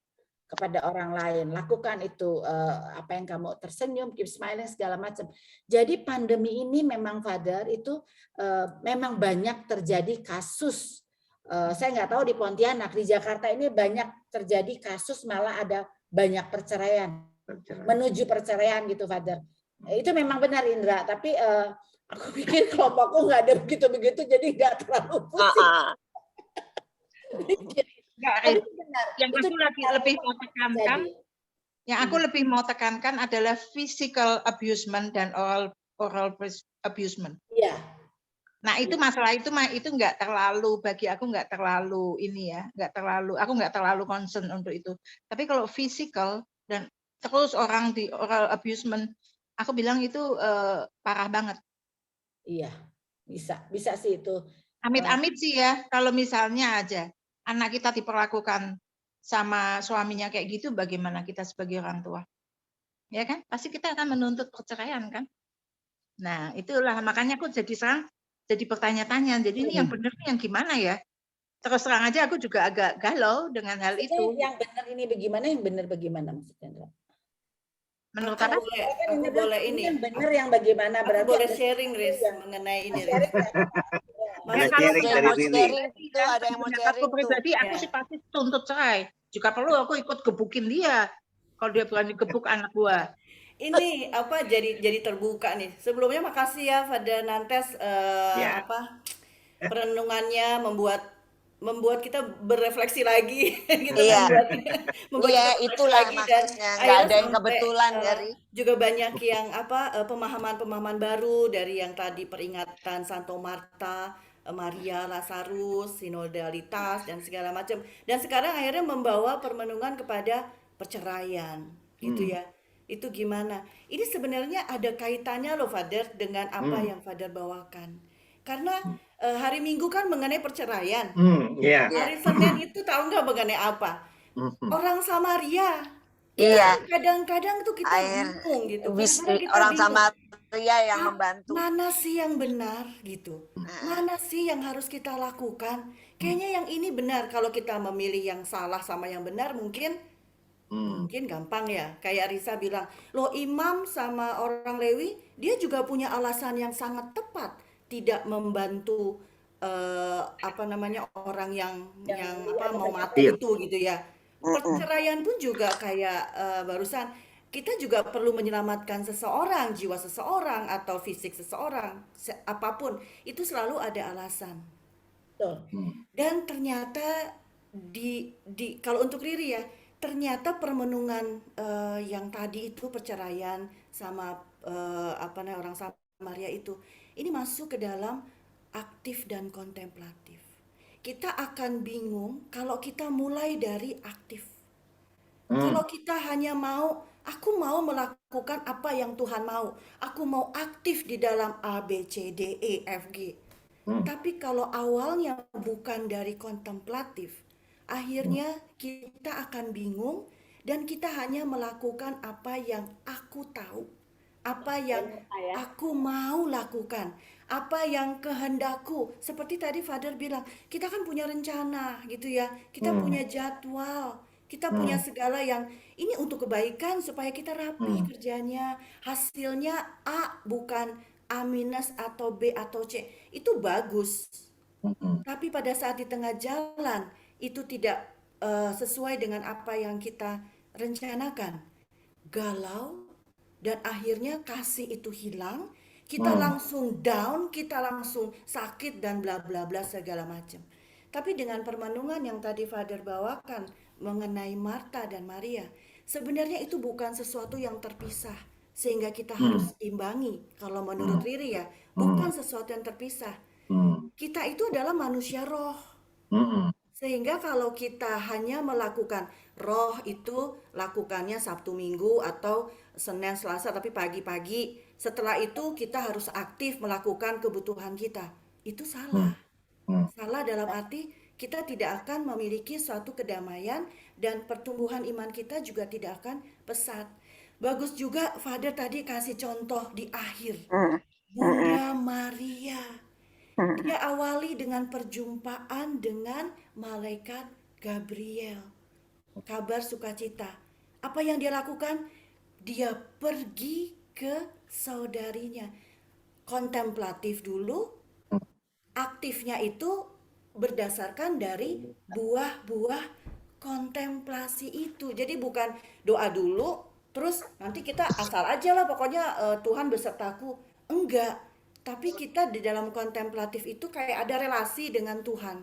kepada orang lain, lakukan itu, apa yang kamu tersenyum, keep smiling segala macam. Jadi pandemi ini memang Father itu memang banyak terjadi kasus. Saya nggak tahu di Pontianak, di Jakarta ini banyak terjadi kasus, malah ada banyak perceraian, menuju perceraian gitu Father. Itu memang benar Indra, tapi aku pikir kelompokku nggak ada begitu-begitu, jadi nggak terlalu pusing. Yang aku lebih mau tekankan adalah physical abusement dan oral abusement. Iya. Nah itu masalah itu nggak terlalu, bagi aku nggak terlalu aku nggak terlalu concern untuk itu. Tapi kalau physical dan terus orang di oral abusement, aku bilang itu parah banget. Iya, bisa sih itu. Amit-amit sih ya, kalau misalnya aja anak kita diperlakukan sama suaminya kayak gitu, bagaimana kita sebagai orang tua? Ya kan? Pasti kita akan menuntut perceraian kan? Nah, itulah makanya aku jadi sekarang jadi bertanya-tanya. Jadi ini yang benar yang gimana ya? Terus terang aja aku juga agak galau dengan hal Maksudnya itu. yang benar ini bagaimana, yang benar bagaimana maksudnya? Menurut Aku apa? boleh ini. Yang benar yang bagaimana? Aku Berarti boleh ada sharing, Riz, yang mengenai ini, Riz. sharing ya? Ya, Ada kalau sharing Ada yang dari mau Riri. sharing tuh, ada yang mau pendapatku sharing tuh. pribadi, aku Ya. sih pasti tuntut cerai. Jika perlu aku ikut gebukin dia. Kalau dia berani gebuk anak gua. Ini apa jadi terbuka nih. Sebelumnya makasih ya Father Nantes Ya. perenungannya membuat kita berefleksi lagi gitu Iya. kan, membuat Iya, kita itulah lagi dan maksudnya. Nggak akhirnya ada yang sampai, kebetulan, ya, Ri. juga banyak yang pemahaman-pemahaman baru dari yang tadi peringatan Santo Marta, Maria, Lazarus, sinodalitas dan segala macam. Dan sekarang akhirnya membawa permenungan kepada perceraian, gitu ya. Itu gimana? Ini sebenarnya ada kaitannya loh, Father, dengan apa yang Father bawakan. Karena hari Minggu kan mengenai perceraian. Iya. Hari Senin itu tahu nggak mengenai apa? Orang Samaria. Itu Iya. kan kadang-kadang tuh kita Air bingung gitu. bis Kadang-kadang kita orang bingung. Samaria yang membantu. Mana sih yang benar gitu? Mana sih yang harus kita lakukan? Kayaknya yang ini benar. Kalau kita memilih yang salah sama yang benar mungkin gampang ya. Kayak Risa bilang, loh imam sama orang Lewi, dia juga punya alasan yang sangat tepat tidak membantu orang yang mau mati itu gitu ya. Perceraian pun juga kayak barusan kita juga perlu menyelamatkan seseorang, jiwa seseorang atau fisik seseorang, apapun itu selalu ada alasan. Betul. Dan ternyata kalau untuk Riri ya, ternyata permenungan yang tadi itu perceraian sama orang Samaria itu, ini masuk ke dalam aktif dan kontemplatif. Kita akan bingung kalau kita mulai dari aktif. Kalau kita hanya aku mau melakukan apa yang Tuhan mau. Aku mau aktif di dalam A, B, C, D, E, F, G. Tapi kalau awalnya bukan dari kontemplatif, akhirnya kita akan bingung dan kita hanya melakukan apa yang aku tahu, apa yang aku mau lakukan, apa yang kehendakku. Seperti tadi Father bilang, kita kan punya rencana gitu ya, kita punya jadwal, kita punya segala yang ini untuk kebaikan supaya kita rapi kerjanya, hasilnya A bukan A minus atau B atau C. Itu bagus. Tapi pada saat di tengah jalan itu tidak sesuai dengan apa yang kita rencanakan. Galau dan akhirnya kasih itu hilang, kita langsung down, kita langsung sakit dan bla bla bla segala macam. Tapi dengan permenungan yang tadi Father bawakan mengenai Marta dan Maria, sebenarnya itu bukan sesuatu yang terpisah sehingga kita harus imbangi. Kalau menurut Riri ya, bukan sesuatu yang terpisah. Kita itu adalah manusia roh. Sehingga kalau kita hanya melakukan roh itu lakukannya Sabtu Minggu atau Senin Selasa tapi pagi-pagi, setelah itu kita harus aktif melakukan kebutuhan kita. Itu salah. Salah dalam arti kita tidak akan memiliki suatu kedamaian dan pertumbuhan iman kita juga tidak akan pesat. Bagus juga Father tadi kasih contoh di akhir. Bunda Maria. Dia awali dengan perjumpaan dengan malaikat Gabriel. Kabar sukacita. Apa yang dia lakukan? Dia pergi ke saudarinya. Kontemplatif dulu. Aktifnya itu berdasarkan dari buah-buah kontemplasi itu. Jadi bukan doa dulu, terus nanti kita asal aja lah pokoknya Tuhan besertaku. Enggak. Tapi kita di dalam kontemplatif itu kayak ada relasi dengan Tuhan.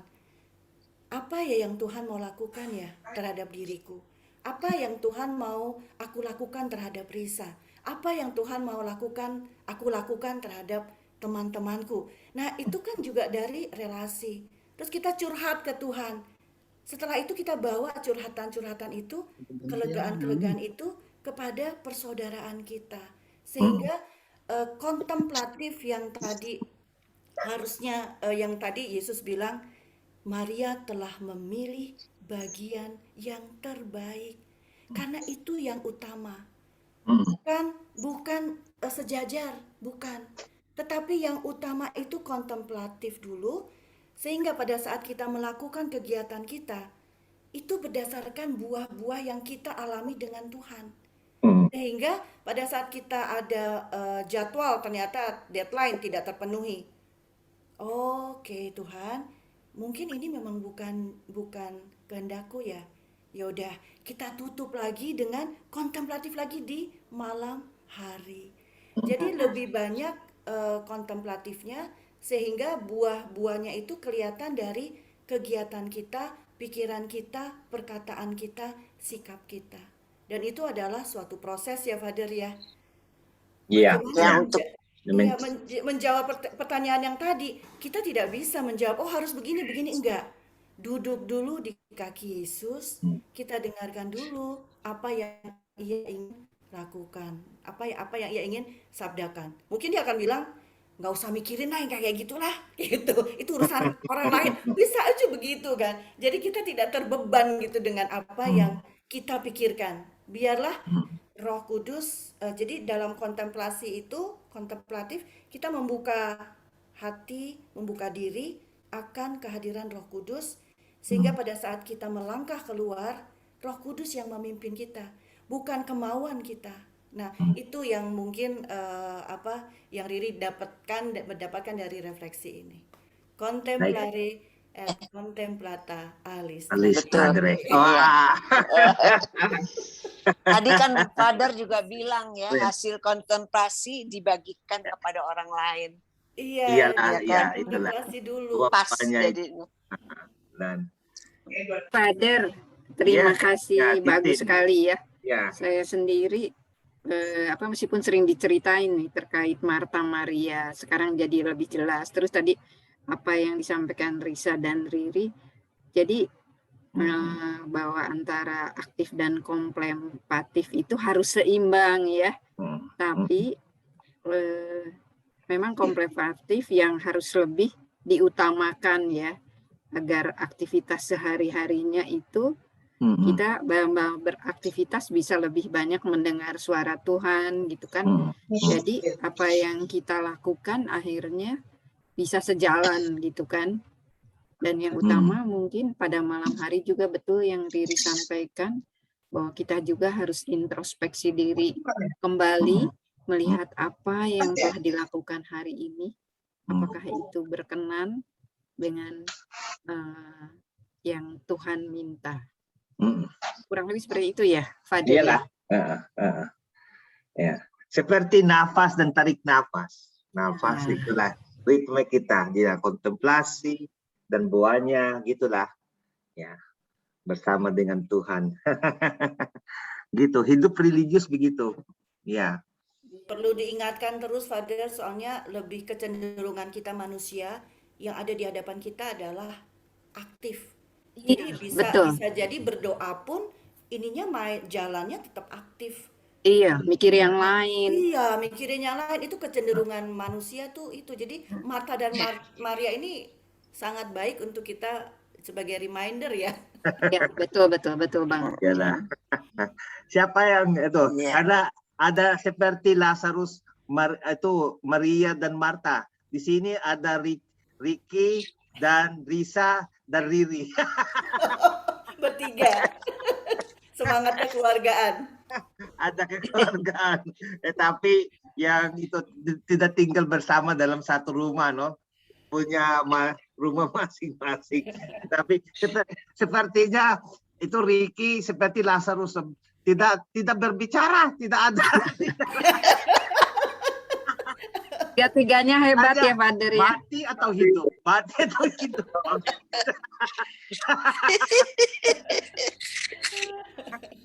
Apa ya yang Tuhan mau lakukan ya terhadap diriku? Apa yang Tuhan mau aku lakukan terhadap Risa? Apa yang Tuhan mau aku lakukan terhadap teman-temanku? Nah itu kan juga dari relasi. Terus kita curhat ke Tuhan. Setelah itu kita bawa curhatan-curhatan itu, kelegaan-kelegaan itu kepada persaudaraan kita. Sehingga kontemplatif yang tadi Harusnya yang tadi Yesus bilang, Maria telah memilih bagian yang terbaik. Karena itu yang utama. Bukan sejajar, bukan. Tetapi yang utama itu kontemplatif dulu, sehingga pada saat kita melakukan kegiatan kita, itu berdasarkan buah-buah yang kita alami dengan Tuhan. Sehingga pada saat kita ada jadwal, ternyata deadline tidak terpenuhi. Oke Tuhan, mungkin ini memang bukan kehendakku ya. Ya udah, kita tutup lagi dengan kontemplatif lagi di malam hari. Jadi lebih banyak kontemplatifnya, sehingga buah-buahnya itu kelihatan dari kegiatan kita, pikiran kita, perkataan kita, sikap kita. Dan itu adalah suatu proses ya Father ya. Iya. Bagaimana menjawab pertanyaan yang tadi, kita tidak bisa menjawab, oh harus begini, enggak. Duduk dulu di kaki Yesus, kita dengarkan dulu apa yang ia ingin lakukan, apa yang ia ingin sabdakan. Mungkin dia akan bilang, nggak usah mikirin lah yang kayak gitulah, gitu. Itu urusan orang lain. Bisa aja begitu kan. Jadi kita tidak terbeban gitu dengan apa yang kita pikirkan. Biarlah Roh Kudus, jadi dalam kontemplasi itu, kontemplatif, kita membuka hati, membuka diri akan kehadiran Roh Kudus, sehingga pada saat kita melangkah keluar, Roh Kudus yang memimpin kita, bukan kemauan kita. Nah, itu yang mungkin yang Riri mendapatkan dari refleksi ini. Contemplare et contemplata alis. Betul. Tadi kan Father juga bilang ya, hasil kontemplasi dibagikan kepada orang lain. Iya, itulah. kontemplasi dulu. Pas jadi. Father, terima kasih, bagus sekali ya. Ya. Saya sendiri meskipun sering diceritain nih terkait Marta Maria, sekarang jadi lebih jelas. Terus tadi apa yang disampaikan Risa dan Riri, jadi bahwa antara aktif dan kontemplatif itu harus seimbang ya. Tapi memang kontemplatif yang harus lebih diutamakan ya, agar aktivitas sehari-harinya itu kita beraktivitas bisa lebih banyak mendengar suara Tuhan gitu kan. Jadi apa yang kita lakukan akhirnya bisa sejalan gitu kan. Dan yang utama mungkin pada malam hari juga betul yang Riri sampaikan, bahwa kita juga harus introspeksi diri kembali, melihat apa yang telah dilakukan hari ini, apakah itu berkenan dengan yang Tuhan minta. Kurang lebih seperti itu ya, Fadil. Iyalah. Ya. Seperti nafas dan tarik nafas. Nafas itulah ritme kita, dia kontemplasi dan buahnya gitulah. Ya. Bersama dengan Tuhan. Gitu, hidup religius begitu. Ya. Perlu diingatkan terus Father, soalnya lebih kecenderungan kita manusia yang ada di hadapan kita adalah aktif. Jadi bisa jadi berdoa pun ininya jalannya tetap aktif. Iya, mikir yang lain. Iya, mikirin yang lain, itu kecenderungan manusia tuh itu. Jadi Marta dan Maria ini sangat baik untuk kita sebagai reminder ya. Ya, betul Bang. Iyalah. Siapa yang itu? Ada seperti Lazarus, itu Maria dan Marta. Di sini ada Ricky dan Risa dan Riri. Bertiga. Semangat kekeluargaan. Ada kekeluargaan. Tapi yang itu tidak tinggal bersama dalam satu rumah, no? Punya rumah masing-masing. Tapi sepertinya itu Ricky seperti Lazarus, tidak berbicara, tidak ada. Tiga-tiganya hebat ya, Father ya. Mati atau hidup? Mati atau hidup?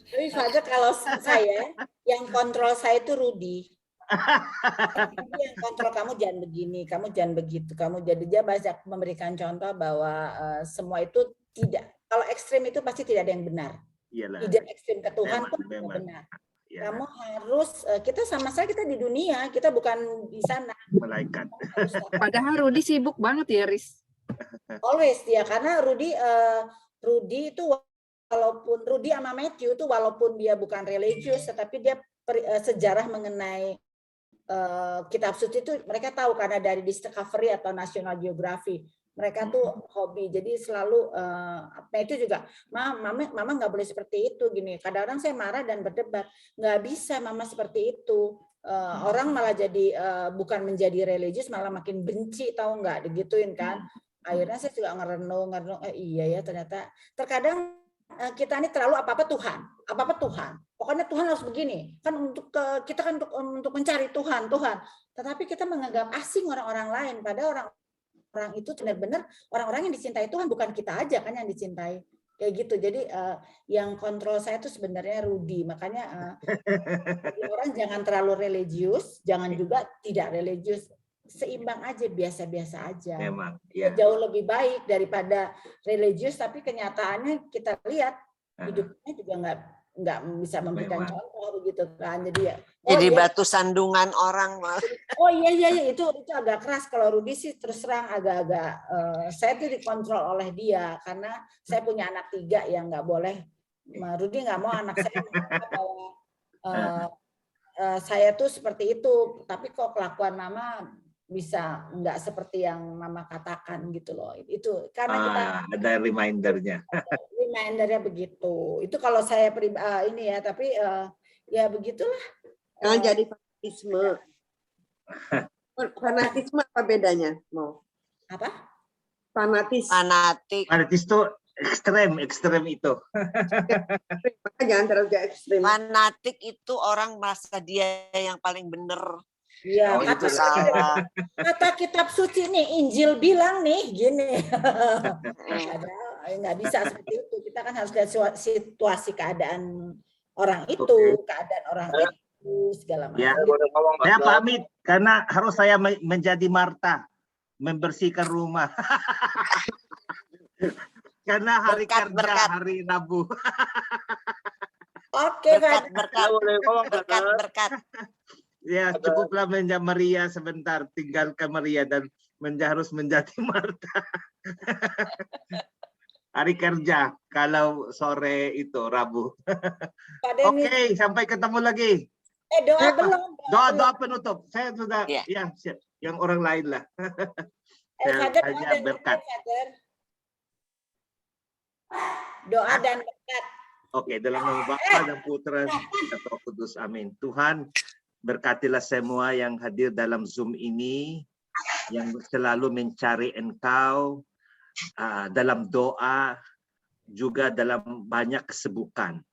Tapi Father, kalau saya, yang kontrol saya itu Rudy. Yang kontrol kamu jangan begini, kamu jangan begitu, kamu jadi dia banyak memberikan contoh bahwa semua itu tidak. Kalau ekstrim itu pasti tidak ada yang benar. Iyalah. Tidak ekstrim ke Tuhan pun tidak benar. Ya. Kamu harus, kita sama saja kita di dunia, kita bukan di sana. Malaikat. Padahal Rudi sibuk banget ya, Riz. Always ya, karena Rudi itu walaupun Rudi sama Matthew itu walaupun dia bukan religius, tetapi dia sejarah mengenai kitab suci itu mereka tahu karena dari Discovery atau National Geography. Mereka tuh hobi, jadi selalu itu juga, mama nggak boleh seperti itu gini. Kadang-kadang saya marah dan berdebat, nggak bisa mama seperti itu. Orang malah jadi bukan menjadi religius, malah makin benci, tahu nggak, digituin kan. Akhirnya saya juga ngerenung, iya ya ternyata. Terkadang kita ini terlalu apa-apa Tuhan. Pokoknya Tuhan harus begini. Kan kita kan untuk mencari Tuhan. Tetapi kita menganggap asing orang-orang lain, pada orang itu benar-benar orang-orang yang dicintai Tuhan, bukan kita aja kan yang dicintai. Kayak gitu. Jadi yang kontrol saya itu sebenarnya Rudi. Makanya orang jangan terlalu religius, jangan juga tidak religius. Seimbang aja, biasa-biasa aja. Memang, ya. Jauh lebih baik daripada religius, tapi kenyataannya kita lihat hidupnya juga nggak bisa memberikan contoh begitu kan. Jadi ya. Jadi batu sandungan orang. Oh iya itu agak keras. Kalau Rudi sih terus terang agak-agak saya tuh dikontrol oleh dia karena saya punya anak 3 yang nggak boleh. Rudi nggak mau anak saya bahwa saya tuh seperti itu. Tapi kok kelakuan mama bisa nggak seperti yang mama katakan gitu loh. Itu karena kita ada remindernya. Remindernya begitu. Itu kalau saya ini ya, tapi ya begitulah. Jangan jadi fanatisme. Fanatisme apa bedanya? Mau? Apa? Fanatik. Fanatis itu ekstrem itu. Jangan terlalu ekstrem. Fanatik itu orang merasa dia yang paling benar. Iya, kata kitab suci nih, Injil bilang nih gini. Nggak bisa seperti itu. Kita kan harus lihat situasi keadaan orang itu, keadaan orang itu, segala macam. Ya. Saya pamit karena harus saya menjadi Marta, membersihkan rumah. Karena hari kerja hari Rabu. Oke, berkat. Ya, cukuplah menjadi Maria sebentar, tinggalkan Maria dan harus menjadi Marta. Hari kerja, kalau sore itu Rabu. Oke, sampai ketemu lagi. Doa belum. Doa penutup. Saya sudah, ya, yang orang lain lah. Father, hanya berkat. Doa dan berkat. Oke, dalam nama Bapa dan Putra dan Roh Kudus. Amin. Tuhan, berkatilah semua yang hadir dalam Zoom ini, yang selalu mencari Engkau dalam doa, juga dalam banyak kesibukan.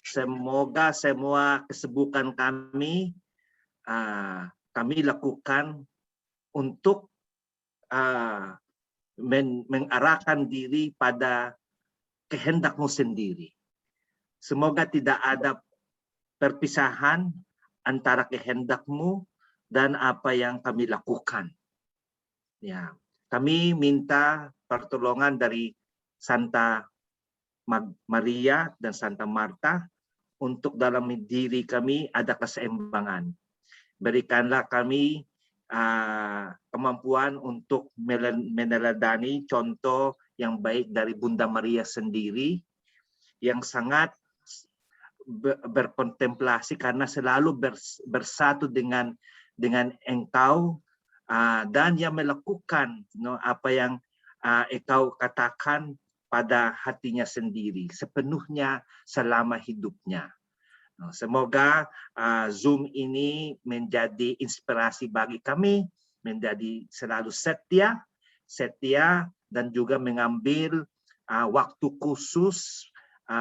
Semoga semua kesibukan kami lakukan untuk mengarahkan diri pada kehendak-Mu sendiri. Semoga tidak ada perpisahan antara kehendak-Mu dan apa yang kami lakukan. Ya, kami minta pertolongan dari Santa Maria dan Santa Marta untuk dalam diri kami ada keseimbangan. Berikanlah kami kemampuan untuk meneladani contoh yang baik dari Bunda Maria sendiri, yang sangat berkontemplasi karena selalu bersatu dengan Engkau, dan yang melakukan apa yang Engkau katakan pada hatinya sendiri sepenuhnya selama hidupnya. Semoga Zoom ini menjadi inspirasi bagi kami, menjadi selalu setia dan juga mengambil waktu khusus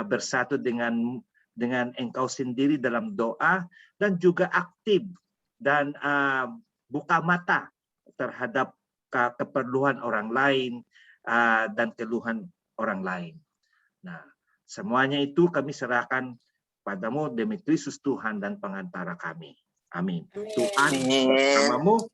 bersatu dengan Engkau sendiri dalam doa, dan juga aktif dan buka mata terhadap keperluan orang lain dan keluhan orang lain. Nah, semuanya itu kami serahkan padamu demi Kristus Tuhan dan pengantara kami. Amin. Tuhan bersamamu